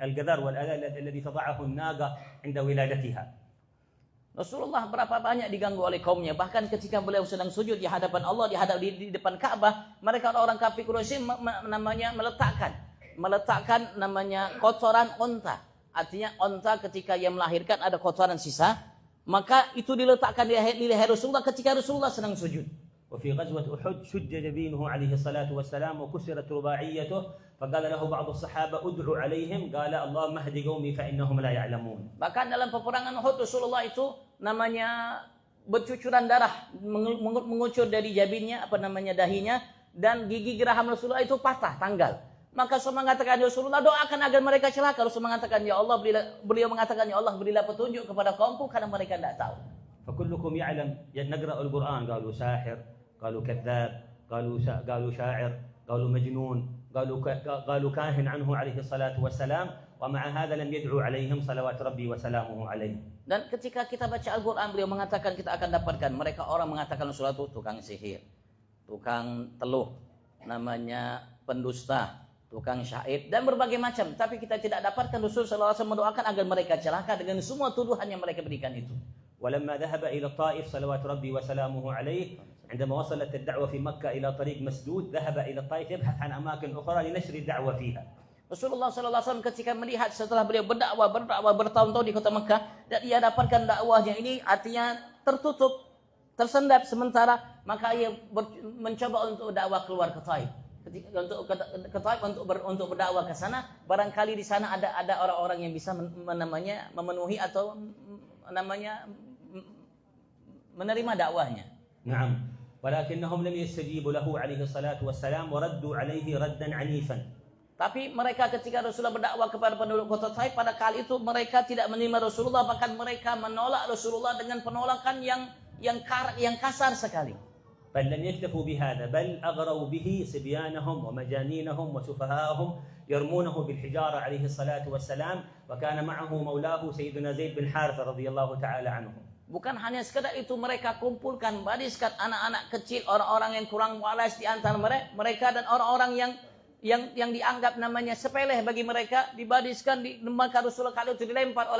القذر والأذى الذي تضعه الناقة عند ولادتها. Rasulullah berapa banyak diganggu oleh kaumnya, bahkan ketika beliau sedang sujud di hadapan Allah di depan Ka'bah, mereka orang kafir Quraisy namanya meletakkan namanya kotoran onta. Artinya onta ketika ia melahirkan ada kotoran sisa, maka itu diletakkan di leher Rasulullah ketika Rasulullah sedang sujud. وفي غزوة أحد شج جبينه عليه الصلاة والسلام وكسرت رباعيته فقال له بعض الصحابة ادعوا عليهم قال اللهم اهد قومي فإنهم لا يعلمون. Bahkan dalam peperangan Uhud Rasulullah itu namanya bercucuran darah mengucur dari jabinnya dahinya, dan gigi geraham Rasulullah itu patah tanggal. Maka Rasul mengatakan ya Rasulullah doakan agar mereka celaka. Rasul mengatakan ya Allah, beliau mengatakan ya Allah berilah petunjuk kepada kaumku karena mereka tidak tahu. فكلكم يعلم نقرأ القرآن قالوا ساحر قالوا كذاب قالوا شاعر قالوا مجنون قالوا كاهن عنه عليه الصلاة والسلام ومع هذا لم يدعوا عليهم صلوات ربي وسلامه عليه. Dan ketika kita baca Al-Quran beliau mengatakan kita akan dapatkan mereka orang mengatakan Rasulullah itu tukang sihir, tukang teluh, namanya pendusta, tukang syair dan berbagai macam, tapi kita tidak dapatkan Rasulullah SAW mendoakan agar mereka celaka dengan semua tuduhan yang mereka berikan itu. ولما ذهب إلى الطائف صلوات ربي وسلامه عليه عندما وصلت الدعوة في مكة إلى طريق مسدود ذهب إلى الطائف يبحث عن أماكن أخرى لنشر الدعوة فيها. Rasulullah SAW ketika melihat setelah beliau berdakwah bertahun-tahun di kota Mekah dan ia dapatkan dakwahnya ini artinya tertutup, tersendat sementara, maka ia mencoba untuk dakwah keluar ke Taif. Ke Taif untuk berdakwah ke sana, barangkali di sana ada orang-orang yang bisa memenuhi atau menerima dakwahnya. نعم ولكنهم لم يستجيبوا له عليه الصلاة والسلام وردوا عليه ردا عنيفا. Tapi mereka ketika Rasulullah berdakwah kepada penduduk kota Taif pada kali itu mereka tidak menerima Rasulullah, bahkan mereka menolak Rasulullah dengan penolakan yang kasar sekali. بل لم يكتفوا بهذا بل أغروا به صبيانهم ومجانينهم وسفهاءهم يرمونه بالحجارة عليه الصلاة والسلام وكان معه مولاه سيدنا زيد بن حارثة رضي الله تعالى عنه. Bukan hanya sekedar itu, mereka kumpulkan, badiskan anak-anak kecil, orang-orang yang kurang waras di antara mereka dan orang-orang yang dianggap namanya sepele bagi mereka, dibadiskan, maka Rasulullah kali itu dilempar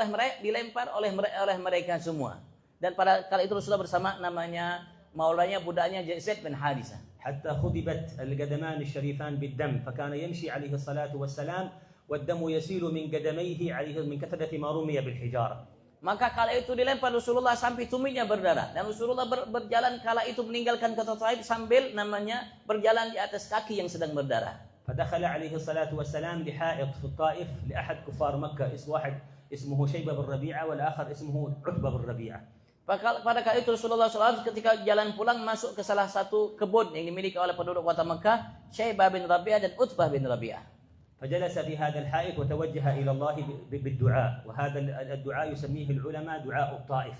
oleh mereka semua. Dan pada kali itu Rasulullah bersama namanya maulanya, budaknya Zaid bin Harithah. حتى خضبت القدمان الشريفان بالدم فكان يمشي عليه الصلاة والسلام والدم يسيل من قدميه عليه من كثرة ما رمي بالحجارة. Maka kala itu dilempar Rasulullah sampai tumitnya berdarah, dan Rasulullah berjalan kala itu meninggalkan kota Taif sambil namanya berjalan di atas kaki yang sedang berdarah. فدخل عليه الصلاة والسلام لحائط في الطائف لأحد كفار مكة واحد اسمه شيبة بن ربيعة والآخر اسمه عتبة بن ربيعة. Pada kala itu Rasulullah SAW ketika jalan pulang masuk ke salah satu kebun yang dimiliki oleh penduduk kota Mekah, Syaibah bin Rabi'ah dan Utbah bin Rabi'ah. فجلس في هذا الحائط وتوجه إلى الله بالدعاء، وهذا الدعاء يسميه العلماء دعاء الطائف.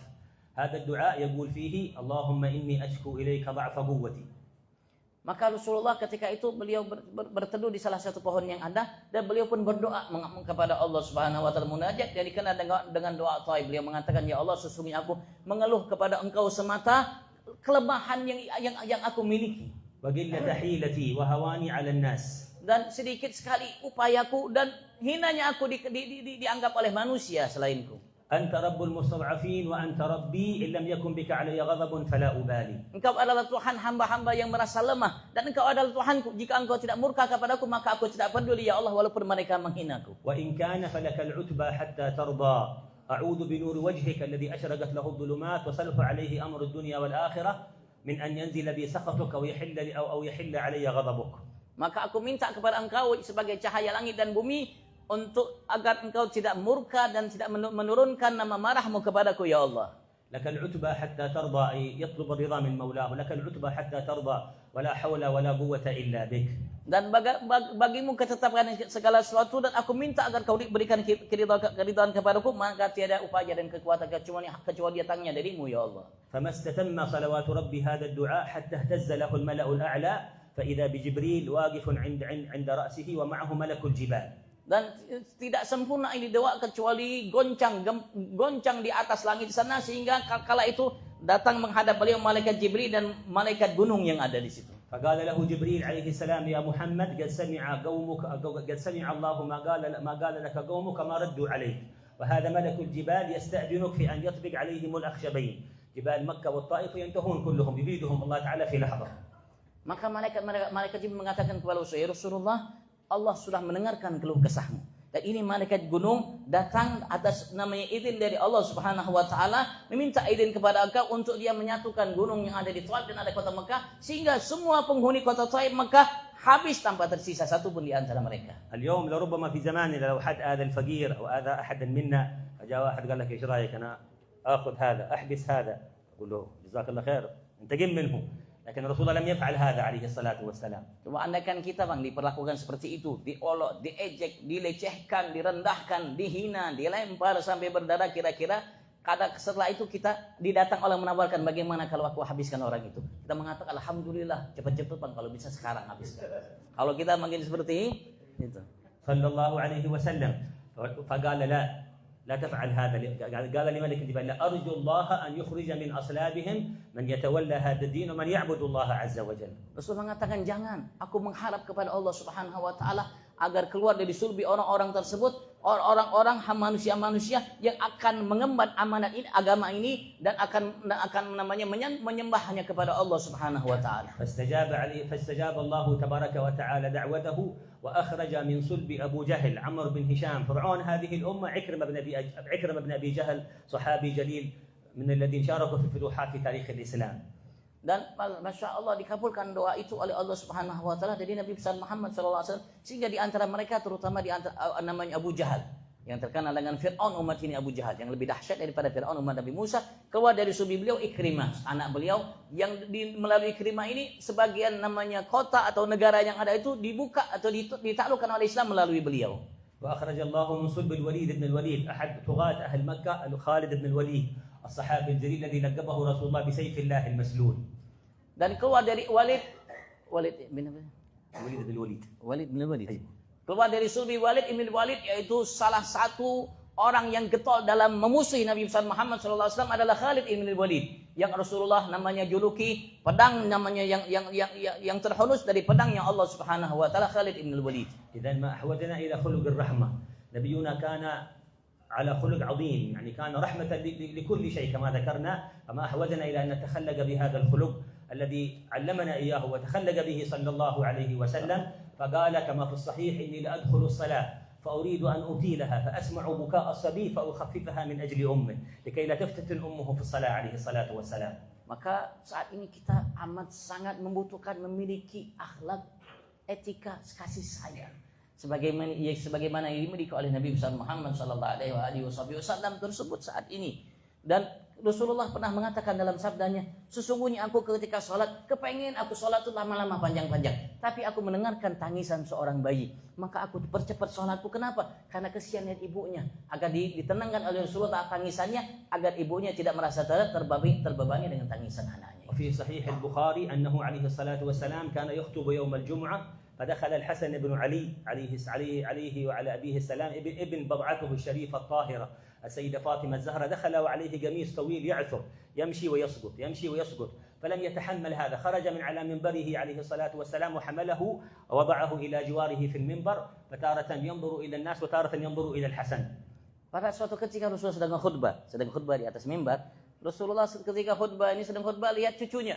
هذا الدعاء يقول فيه اللهم إني أشكو إليك ضعف قوتي. Maka Rasulullah ketika itu beliau berteduh di salah satu pohon yang ada, dan beliau pun berdoa kepada Allah Subhanahu wa taala, munajat yang dikenal dengan doa Taib. Beliau mengatakan, ya Allah, sesungguhnya aku mengeluh kepada Engkau semata kelemahan yang aku miliki. وقلة حيلتي وهواني على الناس. Dan sedikit sekali upayaku dan hinanya aku dianggap oleh manusia selainku. أنت رب المستضعفين وأنت ربي إن لم يكن بك علي غضب فلا أبالي. Engkau adalah Tuhan hamba-hamba yang merasa lemah, dan Engkau adalah Tuhanku. Jika Engkau tidak murka kepadaku, maka aku tidak peduli ya Allah, walaupun mereka menghinaku. وإن كان فلك العتبى حتى ترضى. أعوذ بنور وجهك الذي أشرقت له الظلمات وصلح عليه أمر الدنيا والآخرة من أن ينزل بي سخطك أو يحل علي غضبك. Maka aku minta kepada Engkau sebagai cahaya langit dan bumi, untuk agar Engkau tidak murka dan tidak menurunkan nama marahmu kepadaku ya Allah. لك العتبى حتى ترضى، أي يطلب الرضا من مولاه. لك العتبى حتى ترضى ولا حول ولا قوة إلا بك. Dan bagimu ketetapan segala sesuatu, dan aku minta agar Kau berikan keridhaan kepadaku, maka tiada upaya dan kekuatan kecuali datangnya darimu ya Allah. فما استتم صلوات ربي هذا الدعاء حتى اهتز له الملأ الأعلى فإذا بجبريل واقف عند رأسه ومعه ملك الجبال. Dan tidak sempurna ini doa kecuali goncang di atas langit sana, sehingga kala itu datang menghadap beliau malaikat Jibril dan malaikat gunung yang ada di situ. فقال له جبريل عليه السلام يا محمد قد سمع الله ما قال لك قومك ما ردوا عليك، وهذا ملك الجبال يستأذنك في أن يطبق عليهم الأخشبين. جبال مكة والطائف ينتهون كلهم يبيدهم الله تعالى في لحظة. Maka malaikat Jibril mengatakan kepada Rasulullah, Allah sudah mendengarkan keluh kesahmu. Dan ini malaikat gunung datang atas namanya izin dari Allah Subhanahu wa taala, meminta izin kepada Engkau untuk dia menyatukan gunung yang ada di Taif dan ada kota Mekah, sehingga semua penghuni kota Taif Mekah habis tanpa tersisa satu pun di antara mereka. اليوم لربما في زماننا لو حد آذى الفقير أو آذى أحد منا، فجاء واحد قال لك ايش رايك انا آخذ هذا أحبس هذا، أقول له جزاك الله خير انتقم منه. لكن Rasulullah لم يفعل هذا عليه الصلاة والسلام. Coba andaikan kita bang diperlakukan seperti itu, diolok, diejek, dilecehkan, direndahkan, dihina, dilempar sampai berdarah, kira-kira setelah itu kita didatang oleh menawarkan, bagaimana kalau aku habiskan orang itu? Kita mengatakan alhamdulillah, cepat-cepat bang, kalau bisa sekarang habiskan. Kalau kita makin seperti itu. Sallallahu alaihi wasallam. فقال لا تفعل هذا. قال لملك الجبال لا أرجو الله أن يخرج من أصلابهم من يتولى هذا الدين ومن يعبد الله عز وجل. Rasul mengatakan, jangan, aku mengharap kepada Allah Subhanahu wa taala agar keluar dari sulbi orang-orang tersebut, orang-orang manusia-manusia yang akan mengemban amanat ini, agama ini, dan akan namanya menyembah hanya kepada Allah Subhanahu wa taala. فاستجاب الله تبارك وتعالى دعوته وأخرج من صلب أبو جهل عمرو بن هشام فرعون هذه الأمة عكرمة بن أبي جهل صحابي جليل من الذين شاركوا في الفتوحات في تاريخ الإسلام. Dan Masya Allah dikabulkan doa itu oleh Allah Subhanahu wa taala dari Nabi besar Muhammad SAW, sehingga di antara mereka, terutama di antara namanya Abu Jahal, yang terkenal dengan Fir'aun umat ini, Abu Jahal yang lebih dahsyat daripada Fir'aun umat Nabi Musa, keluar dari sulbi beliau Ikrimah, anak beliau, yang melalui Ikrimah ini sebagian namanya kota atau negara yang ada itu dibuka atau ditaklukkan oleh Islam melalui beliau. وأخرج الله من صلب الوليد بن الوليد أحد طغاة أهل مكة خالد بن الوليد الصحابي الجليل الذي لقبه رسول الله بسيف الله المسلول. Dan keluar dari Walid bin الوليد بن الوليد. Walid bin Walid. Keluar dari sulbi Walid bin Walid, yaitu salah satu orang yang getol dalam memusuhi Nabi besar Muhammad SAW adalah Khalid ibn Walid, yang Rasulullah namanya juluki pedang namanya yang terhunus dari pedangnya Allah Subhanahu wa taala, Khalid ibn Walid. إذا ما أحوجنا إلى خلق الرحمة. نبينا كان على خلق عظيم، يعني كان رحمة لكل شيء كما ذكرنا، فما أحوجنا إلى أن نتخلق بهذا الخلق الذي علمنا إياه وتخلق به صلى الله عليه وسلم. فقال كما في الصحيح: إني لأدخل الصلاة فأريد أن أطيلها فأسمع بكاء الصبي فأخففها من أجل أمه لكي لا تفتتن أمه في الصلاة عليه الصلاة والسلام. Maka saat ini kita amat sangat membutuhkan memiliki akhlak, etika, kasih sayang sebagaimana yang dimiliki oleh Nabi besar Muhammad sallallahu alaihi wasallam tersebut saat ini. Dan Rasulullah pernah mengatakan dalam sabdanya, sesungguhnya aku ketika sholat kepengen aku sholat itu lama-lama panjang-panjang, tapi aku mendengarkan tangisan seorang bayi, maka aku percepat sholatku. Kenapa? Karena kesian lihat ibunya, agar ditenangkan oleh Rasulullah tangisannya, agar ibunya tidak merasa terbebani dengan tangisan anaknya. وفي صحيح البخاري أنه عليه الصلاة والسلام كان يخطب يوم الجمعة، فدخل الحسن بن علي عليه وعلى أبيه السلام ابن بضعته الشريفة الطاهرة السيدة فاطمة الزهراء، دخل وعليه قميص طويل يعثر يمشي ويسقط فلم يتحمل هذا، خرج من على منبره عليه الصلاة والسلام وحمله ووضعه إلى جواره في المنبر، فتارة ينظر إلى الناس وتارة ينظر إلى الحسن. Pada suatu ketika Rasulullah sedang khutbah di atas mimbar, Rasulullah ketika khutbah ini sedang khutbah lihat cucunya,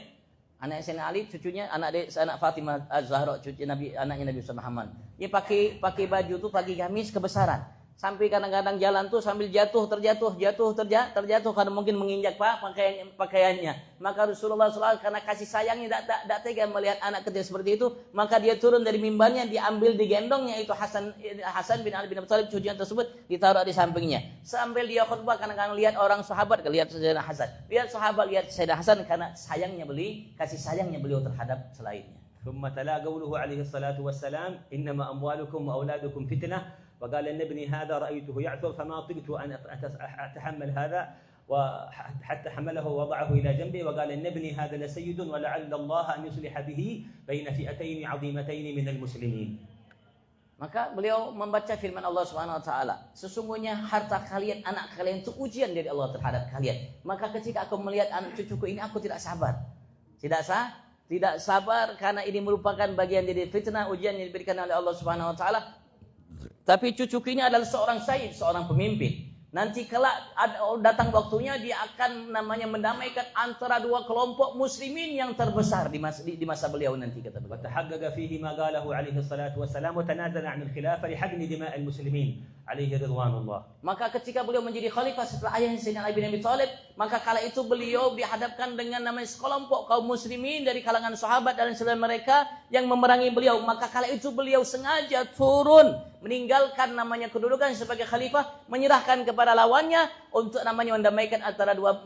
anak Sayyidina Ali, cucunya anak Fatimah Az-Zahra, cucu Nabi, anaknya Nabi Muhammad. Dia pakai baju tuh, pakai gamis kebesaran. Sampai kadang-kadang jalan tuh sambil terjatuh karena mungkin menginjak pakaiannya. Maka Rasulullah SAW karena kasih sayangnya tidak tega melihat anak kecil seperti itu, maka dia turun dari mimbarnya, diambil digendongnya itu Hasan bin Ali bin Abi Thalib, cucunya tersebut ditaruh di sampingnya. Sambil dia khutbah kadang-kadang lihat orang sahabat, lihat Sayyidina Hasan, lihat Sayyidina Hasan karena kasih sayangnya beliau terhadap selainnya. ثم تلا قوله عليه الصلاة والسلام: إنما أموالكم وأولادكم فتنة، وقال أن ابني هذا رأيته يعثر فما طقت أن أتحمل هذا، وحتى حمله ووضعه إلى جنبه، وقال أن ابني هذا لسيد ولعل الله أن يصلح به بين فئتين عظيمتين من المسلمين. Maka beliau membaca firman Allah Subhanahu wa taala, sesungguhnya harta kalian, anak kalian itu ujian dari Allah terhadap kalian. Maka ketika aku melihat anak cucuku ini, aku tidak sabar. Tidak sabar karena ini merupakan bagian dari fitnah, ujian yang diberikan oleh Allah Subhanahu wa taala. Tapi cucuku ini adalah seorang sayyid, seorang pemimpin. Nanti kelak datang waktunya dia akan mendamaikan antara dua kelompok muslimin yang terbesar di masa beliau nanti, kata beliau. وتحقق فيه ما قاله عليه الصلاة والسلام وتنازل عن الخلافة لحقن دماء المسلمين عليه رضوان الله. Maka ketika beliau menjadi khalifah setelah ayahnya Sayyidina Ali bin Abi Thalib, maka kala itu beliau dihadapkan dengan namanya sekelompok kaum muslimin dari kalangan sahabat dan selain mereka yang memerangi beliau. Maka kala itu beliau sengaja turun meninggalkan namanya kedudukan sebagai khalifah, menyerahkan kepada lawannya untuk namanya mendamaikan antara dua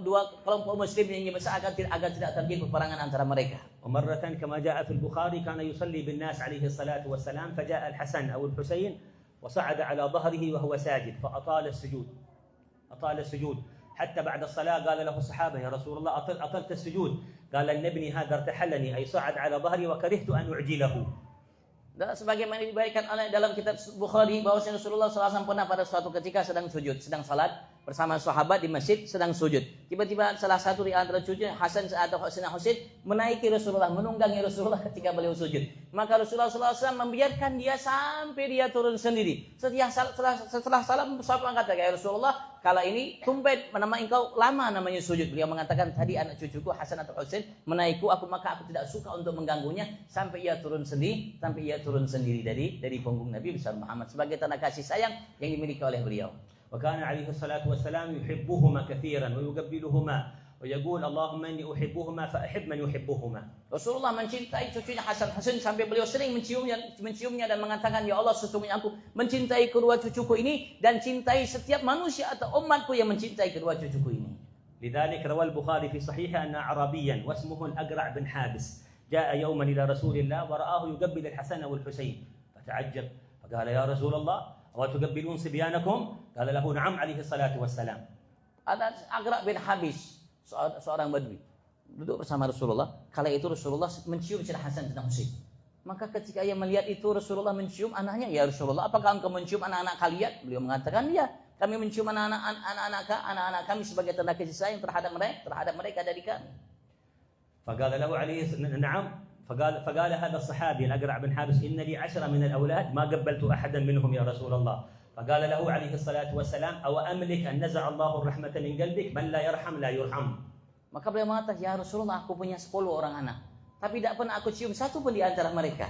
kelompok muslim yang besar agar tidak terjadi peperangan antara mereka. ومرة كما جاء في البخاري كان يصلي بالناس عليه الصلاة والسلام، فجاء الحسن أو الحسين وصعد على ظهره وهو ساجد فأطال السجود حتى بعد الصلاة قال له الصحابة: يا رسول الله أطلت السجود؟ قال: إن ابني هذا ارتحلني، أي صعد على ظهري وكرهت أن أعجله. Dan sebagaimana diberikan oleh dalam kitab Bukhari bahwasanya Rasulullah SAW pernah pada suatu ketika sedang salat bersama sahabat di masjid, sedang sujud. Tiba-tiba salah satu di antara cucunya Hasan atau Husain menaiki Rasulullah, menunggangi Rasulullah ketika beliau sujud. Maka Rasulullah SAW membiarkan dia sampai dia turun sendiri. Setelah salam, sahabat mengatakan, "Ya Rasulullah, kala ini tumben nama engkau lama namanya sujud." Beliau mengatakan, "Tadi anak cucuku Hasan atau Husain menaiku maka aku tidak suka untuk mengganggunya sampai ia turun sendiri dari punggung Nabi besar Muhammad," sebagai tanda kasih sayang yang dimiliki oleh beliau. وكان عليه الصلاة والسلام يحبهما كثيرا ويقبلهما ويقول: اللهم إني أحبهما فأحب من يحبهما. Rasulullah mencintai cucunya Hasan Husain sampai beliau sering menciumnya dan mengatakan, "Ya Allah, sesungguhnya aku mencintai kedua cucuku ini dan cintai setiap manusia atau umatku yang mencintai kedua cucuku ini." لذلك روى البخاري في صحيحه أن أعرابيا واسمه الأقرع بن حابس جاء يوما إلى رسول الله ورآه يقبل الحسن والحسين فتعجب فقال: يا رسول الله وتقبلون صبيانكم؟ قال له: نعم عليه الصلاة والسلام. Ada Aqra' bin Habis, seorang badui, duduk bersama Rasulullah. Kala itu Rasulullah mencium Sayyidina Hasan dan Husain. Maka ketika ia melihat itu Rasulullah mencium anaknya, "Ya Rasulullah, apakah engkau mencium anak-anak kalian?" Beliau mengatakan, "Ya." Kami mencium anak-anak kami sebagai tanda kasih sayang terhadap mereka dari kami. فقال له عليه نعم. فقال هذا الصحابي الأقرع بن حابس إن لي 10 من الأولاد ما قبلت أحدا منهم يا رسول الله. فقال له عليه الصلاة والسلام أو أملك أن نزع الله الرحمة من قلبك من لا يرحم لا يرحم. Maka beliau mengatakan, ya Rasulullah, aku punya 10 orang anak, tapi tidak pernah aku cium satu pun di antara mereka.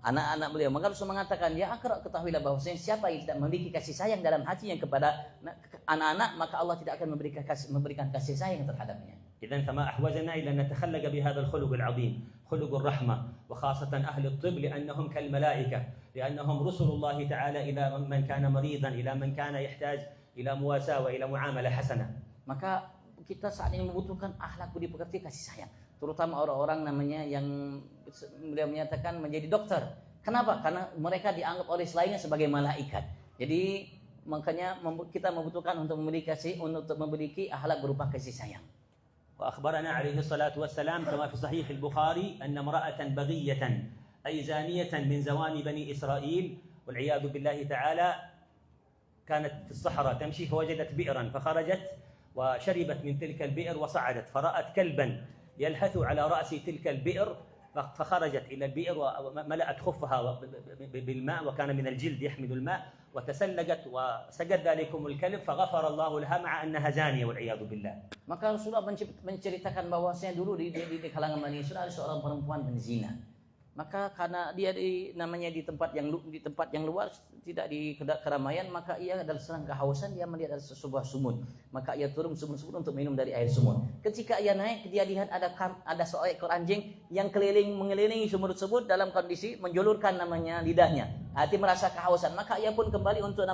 Anak-anak beliau. Maka Rasul mengatakan, ya Aqra', ketahuilah bahwasanya siapa yang tidak memiliki kasih sayang dalam hatinya kepada anak-anak, maka Allah tidak akan memberikan kasih sayang terhadapnya. إذن فما أحوجنا إلى أن نتخلق بهذا الخلق العظيم، خلق الرحمة، وخاصة أهل الطب لأنهم كالملائكة، لأنهم رسل الله تعالى إلى من كان مريضا، إلى من كان يحتاج إلى مواساة وإلى معاملة حسنة. Maka kita saat ini membutuhkan akhlak budi pekerti, kasih sayang, terutama orang-orang namanya yang beliau menyatakan menjadi dokter. Kenapa? Karena mereka dianggap oleh selainnya sebagai malaikat. Jadi makanya kita membutuhkan untuk memiliki akhlak berupa kasih sayang. وأخبرنا عليه الصلاة والسلام كما في صحيح البخاري أن امرأة بغية أي زانية من زواني بني إسرائيل والعياذ بالله تعالى كانت في الصحراء تمشي فوجدت بئرا فخرجت وشربت من تلك البئر وصعدت فرأت كلبا يلهث على رأس تلك البئر فخرجت إلى البئر وملأت خفها بالماء وكان من الجلد يحمل الماء وتسلقت وسقت ذلكم الكلب فغفر الله لها مع أنها زانية والعياذ بالله. Maka Rasulullah menceritakan bahwasanya dulu di kalangan Bani Israil ada seorang perempuan penzina. Maka karena dia di tempat yang luar, tidak di keramaian, maka ia dalam sedang kehausan, dia melihat ada sebuah sumur. Maka ia turun sumur untuk minum dari air sumur. Ketika ia naik, dia lihat ada seekor anjing yang mengelilingi sumur tersebut dalam kondisi menjulurkan lidahnya. Hati merasa kehausan, maka ia pun kembali untuk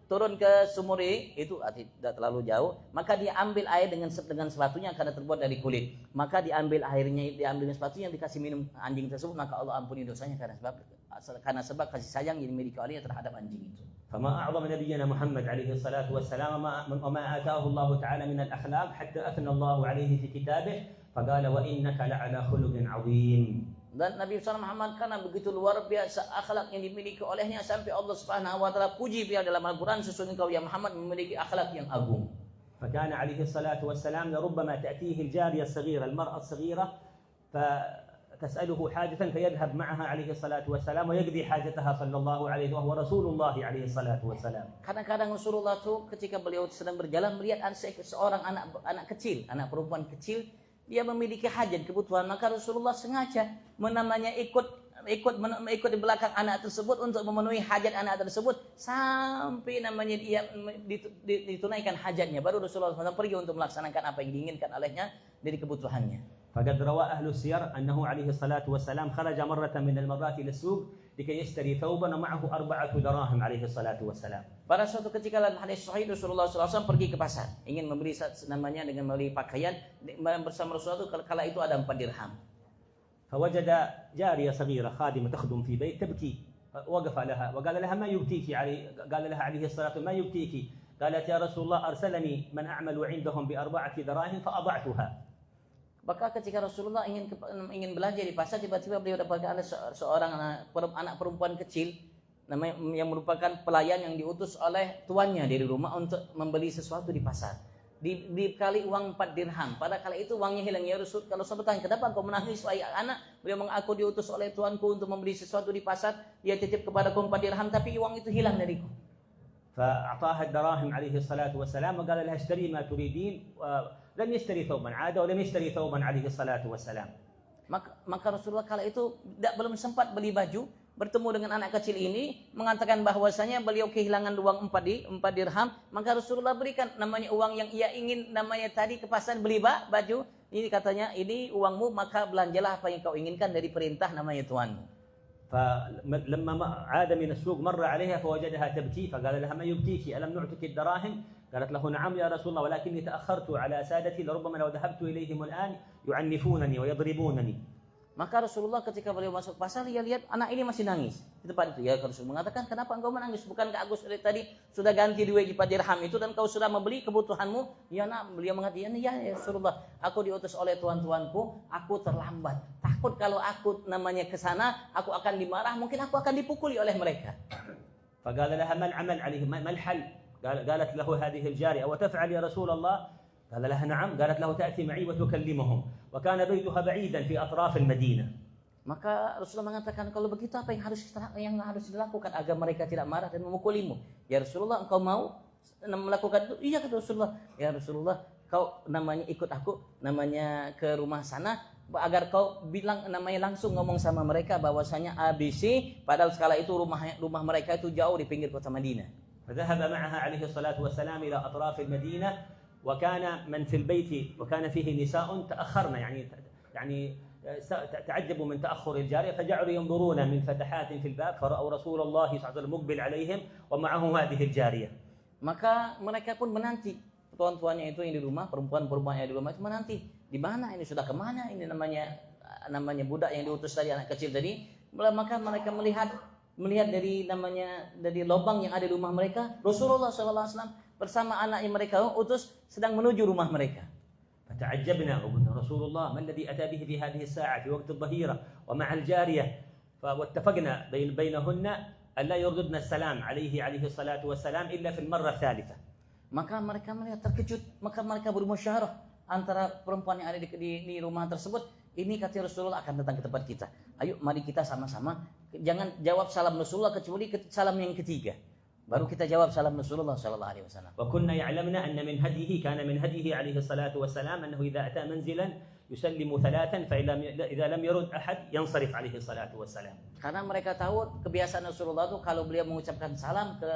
turun ke sumur itu tidak terlalu jauh, maka dia ambil air dengan sepatunya karena terbuat dari kulit. Maka diambil dengan sepatunya, dikasih minum anjing tersebut, maka Allah ampuni dosanya karena sebab kasih sayang yang dimiliki olehnya terhadap anjing itu. فما أعظم نبينا محمد عليه الصلاة والسلام وما آتاه الله تعالى من الأخلاق حتى أثنى الله عليه في كتابه فقال وإنك لعلى خلق عظيم. Dan Nabi SAW Muhammad karena begitu luar biasa akhlak yang dimiliki olehnya sampai Allah Subhanahu wa taala puji beliau dalam Al-Qur'an, sesungguhnya kau ya Muhammad memiliki akhlak yang agung. فكان عليه الصلاة والسلام لربما تأتيه الجارية الصغيرة المرأة الصغيرة فتسأله حاجة فيذهب معها عليه الصلاة والسلام ويقضي حاجتها صلى الله عليه وهو رسول الله عليه الصلاة والسلام. Kadang-kadang Rasulullah itu ketika beliau sedang berjalan melihat seorang anak kecil, anak perempuan kecil, dia memiliki hajat, kebutuhan, maka Rasulullah sengaja ikut di belakang anak tersebut untuk memenuhi hajat anak tersebut sampai dia ditunaikan hajatnya, baru Rasulullah SAW pergi untuk melaksanakan apa yang diinginkan olehnya dari kebutuhannya. فقد روى أهل السير أنه عليه الصلاة والسلام خرج مرة من المرات إلى السوق لكي يشتري ثوبا ومعه 4 دراهم عليه الصلاة والسلام. Pada suatu ketika dalam hadis sahih Rasulullah SAW pergi ke pasar, ingin membeli dengan membeli pakaian bersama Rasulullah itu, kala itu ada 4 dirham. فوجد جارية صغيرة خادمة تخدم في بيت تبكي وقف لها وقال لها ما يبكيك قال لها عليه الصلاة والسلام ما يبكيك قالت يا رسول الله أرسلني من أعمل عندهم ب4 دراهم فأضعتها. Maka ketika Rasulullah ingin belanja di pasar, tiba-tiba beliau dapatkan ada seorang anak perempuan kecil yang merupakan pelayan yang diutus oleh tuannya dari rumah untuk membeli sesuatu di pasar. Dikali uang 4 dirham. Pada kala itu uangnya hilang. Ya Rasul, kalau saya bertanya, kenapa kau menangis wahai anak? Beliau mengaku diutus oleh tuanku untuk membeli sesuatu di pasar. Dia titip kepadaku 4 dirham, tapi uang itu hilang dariku. فأعطاها الدراهم عليه الصلاة والسلام وقال لها اشتري ما تريدين. لم يشتري ثوبا عاد ولم يشتري ثوبا عليه الصلاة والسلام. Maka Rasulullah kala itu belum sempat beli baju, bertemu dengan anak kecil ini, mengatakan bahwasanya beliau kehilangan uang 4 dirham, maka Rasulullah berikan uang yang ia ingin tadi ke pasar beli baju. Ini katanya, ini uangmu, maka belanjalah apa yang kau inginkan dari perintah tuanmu. فلما عاد من السوق مر عليها فوجدها تبكي فقال لها ما يبكيك ألم نعطك الدراهم؟ قالت له نعم يا رسول الله ولكني تأخرت على سادتي لربما لو ذهبت إليهم الآن يعنفونني ويضربونني. Maka Rasulullah ketika beliau masuk pasar, dia lihat anak ini masih nangis di tempat itu. Ya Rasul mengatakan, kenapa engkau menangis? Bukankah aku tadi sudah ganti 2 dirham itu dan kau sudah membeli kebutuhanmu? Ya nak, beliau mengatakan, ya Rasulullah, aku diutus oleh tuan-tuanku, aku terlambat. Takut kalau aku ke sana, aku akan dimarah, mungkin aku akan dipukuli oleh mereka. فقال لها ما العمل عليه ما الحل؟ قالت له هذه الجارية وتفعل يا رسول الله؟ قال لها نعم. قالت له تأتي معي وتكلمهم وكان بيتها بعيدا في أطراف المدينة. Maka Rasulullah mengatakan, kalau begitu apa yang harus dilakukan agar mereka tidak marah dan memukulimu? Ya Rasulullah, engkau mau melakukan itu? Iya kata Rasulullah. Ya Rasulullah, kau namanya ikut aku namanya ke rumah sana agar kau bilang namanya langsung ngomong sama mereka bahwasanya ABC, padahal sekala itu rumah mereka itu jauh di pinggir kota Madinah. فذهب معها عليه الصلاة والسلام إلى أطراف المدينة وكان من في البيت وكان فيه نساء تأخرن يعني تعجبوا من تأخر الجارية فجعلوا ينظرون من فتحات في الباب فرأوا رسول الله صلى الله عليه وسلم مقبل عليهم ومعه هذه الجارية. Maka mereka pun menanti, tuan-tuannya itu yang di rumah, perempuan-perempuannya di rumah itu menanti, di mana ini, sudah kemana ini namanya budak yang diutus tadi, anak kecil tadi. Maka mereka melihat dari lubang yang ada di rumah mereka, Rasulullah SAW bersama anaknya mereka utus sedang menuju rumah mereka. فتعجبنا وقلنا رسول الله ما الذي أتى به في هذه الساعة في وقت الظهيرة ومع الجارية واتفقنا بينهن ألا يرددن السلام عليه الصلاة والسلام إلا في المرة الثالثة. Maka mereka melihat terkejut, maka mereka bermusyawarah antara perempuan yang ada di rumah tersebut. Ini kata Rasulullah akan datang ke tempat kita. Ayo mari kita sama-sama, jangan jawab salam Rasulullah kecuali salam yang ketiga. Baru kita jawab salam Rasulullah sallallahu alaihi wasallam. وكنا يعلمنا أن من هديه كان من هديه عليه الصلاة والسلام أنه إذا أتى منزلا يسلم ثلاثا فإذا لم يرد أحد ينصرف عليه الصلاة والسلام. Karena mereka tahu kebiasaan Rasulullah itu kalau beliau mengucapkan salam ke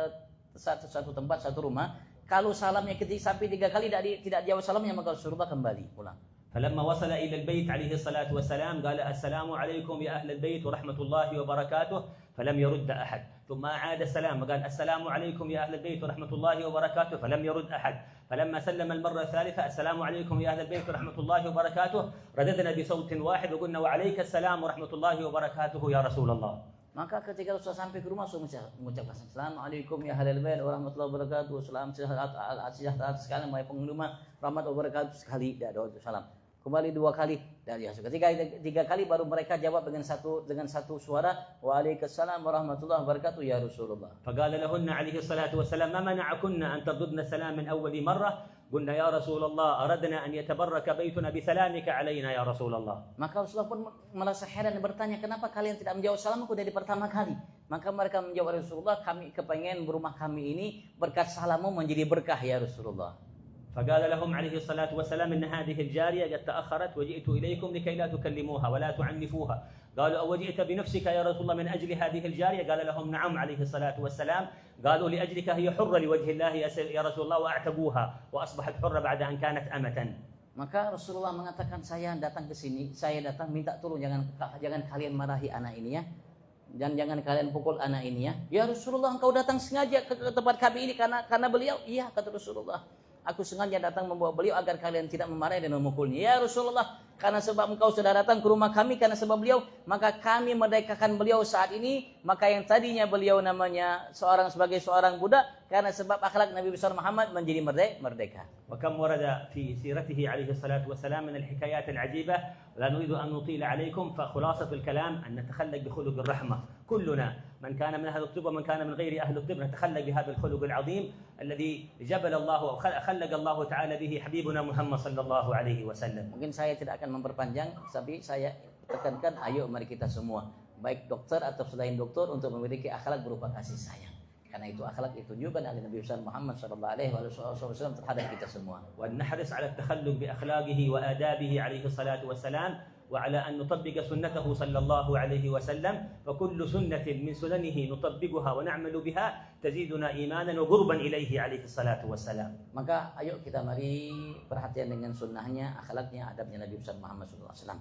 satu tempat, satu rumah, kalau salamnya sampai 3 kali tidak jawab salamnya, maka Rasulullah kembali pulang. فلما وصل إلى البيت عليه الصلاة والسلام قال السلام عليكم يا أهل البيت ورحمة الله وبركاته فلم يرد أحد. ثم أعاد السلام وقال السلام عليكم يا أهل البيت ورحمة الله وبركاته فلم يرد أحد. فلما سلم المرة الثالثة السلام عليكم يا أهل البيت ورحمة الله وبركاته رددنا بصوت واحد وقلنا وعليك السلام ورحمة الله وبركاته يا رسول الله. Maka ketika Rasulullah sampai ke rumah, Rasulullah mengucapkan Assalamualaikum ya ahlal bait warahmatullahi wabarakatuh. Salam sejahtera sekalian wahai penghuni rumah, rahmat wabarakatuh sekali, tidak ada salam. Kembali 2 kali dan ketika 3 kali baru mereka jawab dengan satu suara, Waalaikumsalam warahmatullahi wabarakatuh ya Rasulullah. فقال لهن عليه الصلاة والسلام ما منعكن أن تردن السلام من أول مرة. قلنا يا رسول الله أردنا أن يتبرك بيتنا بسلامك علينا يا رسول الله. Maka Rasulullah pun merasa heran dan bertanya, kenapa kalian tidak menjawab salamku dari pertama kali? Maka mereka menjawab, Rasulullah, kami kepengen rumah kami ini berkat salammu menjadi berkah ya Rasulullah. فقال لهم عليه الصلاة والسلام إن هذه الجارية قد تأخرت وجئت إليكم لكي لا تكلموها ولا تعنفوها. قالوا أوجئت بنفسك يا رسول الله من أجل هذه الجارية؟ قال لهم نعم عليه الصلاة والسلام. قالوا لأجلك هي حرة لوجه الله يا رسول الله وأعتبوها وأصبحت حرة بعد أن كانت أمة. Maka Rasulullah mengatakan, saya datang ke sini, saya datang minta tolong jangan kalian marahi anak ini ya. Dan jangan kalian pukul anak ini ya. Ya Rasulullah, engkau datang sengaja ke tempat kami ini karena beliau? Iya kata Rasulullah. Aku sengaja datang membawa beliau agar kalian tidak memarahi dan memukulnya. Ya Rasulullah, karena sebab engkau sudah datang ke rumah kami karena sebab beliau, maka kami merdekakan beliau saat ini. Maka yang tadinya beliau namanya sebagai seorang budak, karena sebab akhlak Nabi besar Muhammad menjadi merdeka. وكم ورد في سيرته عليه الصلاة والسلام من الحكايات العجيبة ولا نريد أن نطيل عليكم. فخلاصة الكلام أن نتخلق بخلق الرحمة كلنا، من كان من أهل الطب ومن كان من غير أهل الطب، نتخلق بهذا الخلق العظيم الذي جبل الله أو خلق الله تعالى به حبيبنا محمد صلى الله عليه وسلم. Mungkin saya tidak akan memperpanjang, tapi saya tekankan, ayo mari kita semua, baik dokter atau selain dokter, untuk memiliki akhlak berupa kasih sayang. Karena itu akhlak ditunjukkan oleh Nabi besar Muhammad sallallahu alaihi wasallam terhadap kita semua. ونحرص على التخلق بأخلاقه وآدابه عليه الصلاة والسلام وعلى أن نطبق سنته صلى الله عليه وسلم. وكل سنة من سننه نطبقها ونعمل بها تزيدنا إيمانا وقربا إليه عليه الصلاة والسلام. Maka ayo kita mari perhatian dengan sunnahnya, akhlaknya, adabnya Nabi besar Muhammad sallallahu alaihi wasallam.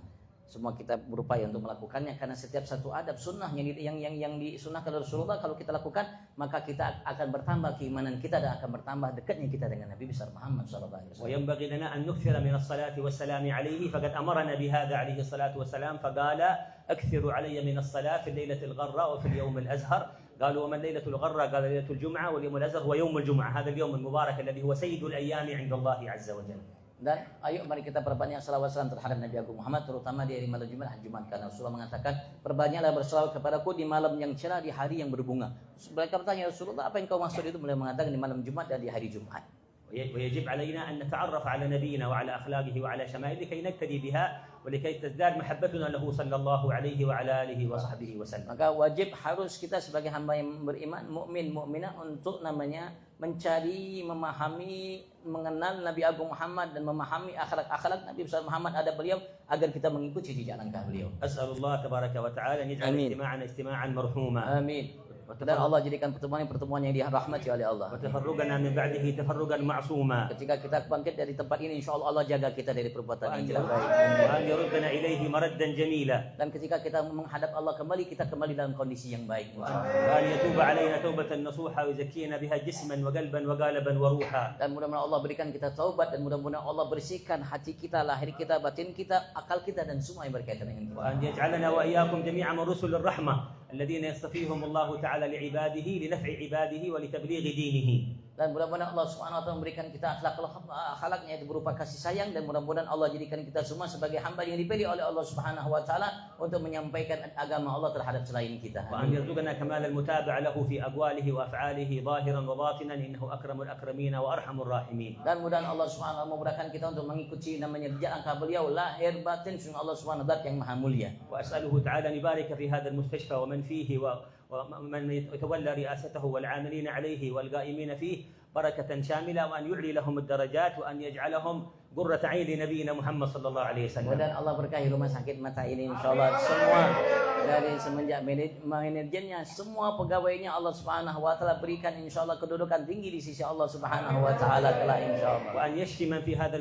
Semua kita berupaya untuk melakukannya, karena setiap satu adab sunnah yang disunnahkan Rasulullah kalau kita lakukan, maka kita akan bertambah keimanan kita dan akan bertambah dekatnya kita dengan Nabi besar Muhammad sallallahu alaihi wasallam. وينبغي لنا أن نكثر من الصلاة والسلام عليه فقد أمرنا بهذا عليه الصلاة والسلام فقال أكثروا علي من الصلاة في الليلة الغراء وفي اليوم الأزهر. قالوا وما الليلة الغراء؟ قال ليلة الجمعة واليوم الأزهر ويوم الجمعة، هذا اليوم المبارك الذي هو سيد الأيام عند الله عز وجل. Dan ayo mari kita perbanyak salawat salam terhadap Nabi Agung Muhammad, terutama di hari malam Jumat, hari Jumat, karena Rasulullah mengatakan perbanyaklah bersalawat kepadaku di malam yang cerah, di hari yang berbunga. Mereka bertanya, Rasulullah apa yang kau maksud itu? Beliau mengatakan di malam Jumat dan di hari Jumat. ويجب علينا أن نتعرف على نبينا وعلى أخلاقه وعلى شمائله لكي نقتدي بها ولكي تزداد محبتنا له صلى الله عليه وعلى آله وصحبه وسلم. Maka wajib harus kita sebagai hamba yang beriman, mukmin, mukminah untuk namanya mencari, memahami, mengenal Nabi Agung Muhammad dan memahami akhlak-akhlak Nabi besar Muhammad ada beliau agar kita mengikuti jejak langkah beliau. أسأل الله تبارك وتعالى أن يجعل آمين. اجتماعنا اجتماعا مرحوما. Amin. Dan Allah jadikan pertemuan yang dirahmati oleh Allah. وتفرقنا من بعده تفرقا معصوما. Ketika kita bangkit dari tempat ini, insya Allah Allah jaga kita dari perbuatan yang tidak baik. وأن يردنا إليه مردا جميلا. Dan ketika kita menghadap Allah kembali, kita kembali dalam kondisi yang baik. وأن يتوب علينا توبة نصوحا ويزكينا بها جسما وقلبا وقالبا وروحا. Dan mudah-mudahan Allah berikan kita taubat, dan mudah-mudahan Allah bersihkan hati kita, lahir kita, batin kita, akal kita, dan semua yang berkaitan dengan itu. وأن يجعلنا وإياكم جميعا من رسل الرحمة الذين يصطفيهم الله تعالى لعباده لنفع عباده ولتبليغ دينه. Dan mudah-mudahan Allah Subhanahu wa taala memberikan kita akhlaknya itu berupa kasih sayang, dan mudah-mudahan Allah jadikan kita semua sebagai hamba yang dipilih oleh Allah Subhanahu wa taala untuk menyampaikan agama Allah terhadap selain kita. وأن يرزقنا كمال المتابعة له في أقواله وأفعاله ظاهرا وباطنا إنه أكرم الأكرمين وأرحم الراحمين. Dan mudah-mudahan Allah Subhanahu wa taala memudahkan kita untuk mengikuti namanya jejak langkah beliau lahir batin, sungguh Allah Subhanahu wa taala yang maha mulia. وأسأله تعالى أن يبارك في هذا المستشفى ومن فيه ومن يتولى رئاسته والعاملين عليه والقائمين فيه بركة شاملة وأن يعلي لهم الدرجات وأن يجعلهم قرة عين لنبينا محمد صلى الله عليه وسلم. Mudah-mudahan Allah berkahi rumah sakit mata ini, insyaallah semua dari semenjak manajernya, semua pegawainya Allah Subhanahu wa taala berikan insyaallah kedudukan tinggi di sisi Allah Subhanahu wa taala kelak insyaallah. وأن يشفي من في هذا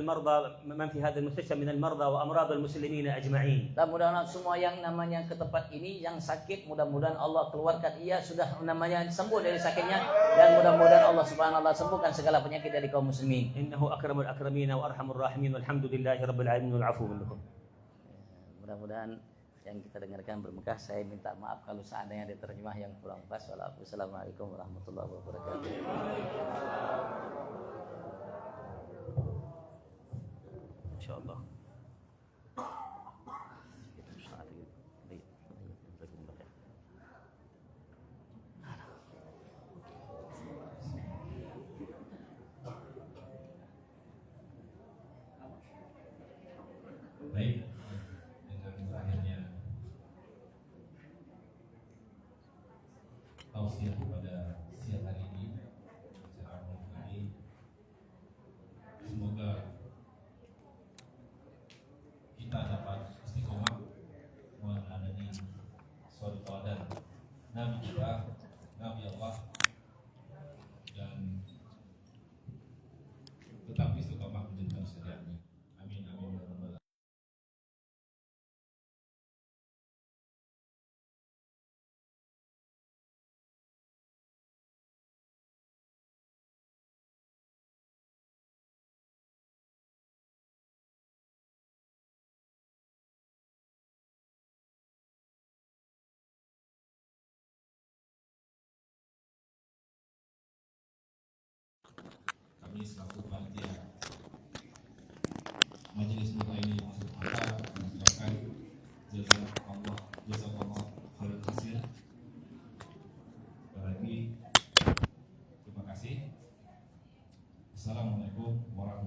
المستشفى من المرضى وأمراض المسلمين أجمعين. Dan mudah-mudahan semua yang namanya ke tempat ini yang sakit, mudah-mudahan Allah keluarkan ia sudah namanya sembuh dari sakitnya, dan mudah-mudahan Allah Subhanahu wa taala sembuhkan segala penyakit dari kaum muslimin. إنه أكرم الأكرمين وأرحم الراحمين والحمد لله رب العالمين والعفو منكم. Mudah-mudahan yang kita dengarkan berkah. Saya minta maaf kalau seandainya ada terjemah yang kurang pas. Wassalamualaikum warahmatullahi wabarakatuh. InsyaAllah. Baik, dengan berakhirnya tausiah pada siang hari ini secara umum ini, semoga kita dapat istiqomah meneladani suatu teladan Nabi kita, Nabi Allah, dan tetap istiqomah menjadikan syariatnya. Amin amin ya rabbal alamin. Kami selaku panitia Majelis Nur Aini Masjid Maka mengucapkan jazakallah khairan katsir. Sekali lagi terima kasih. Assalamualaikum warahmatullahi wabarakatuh.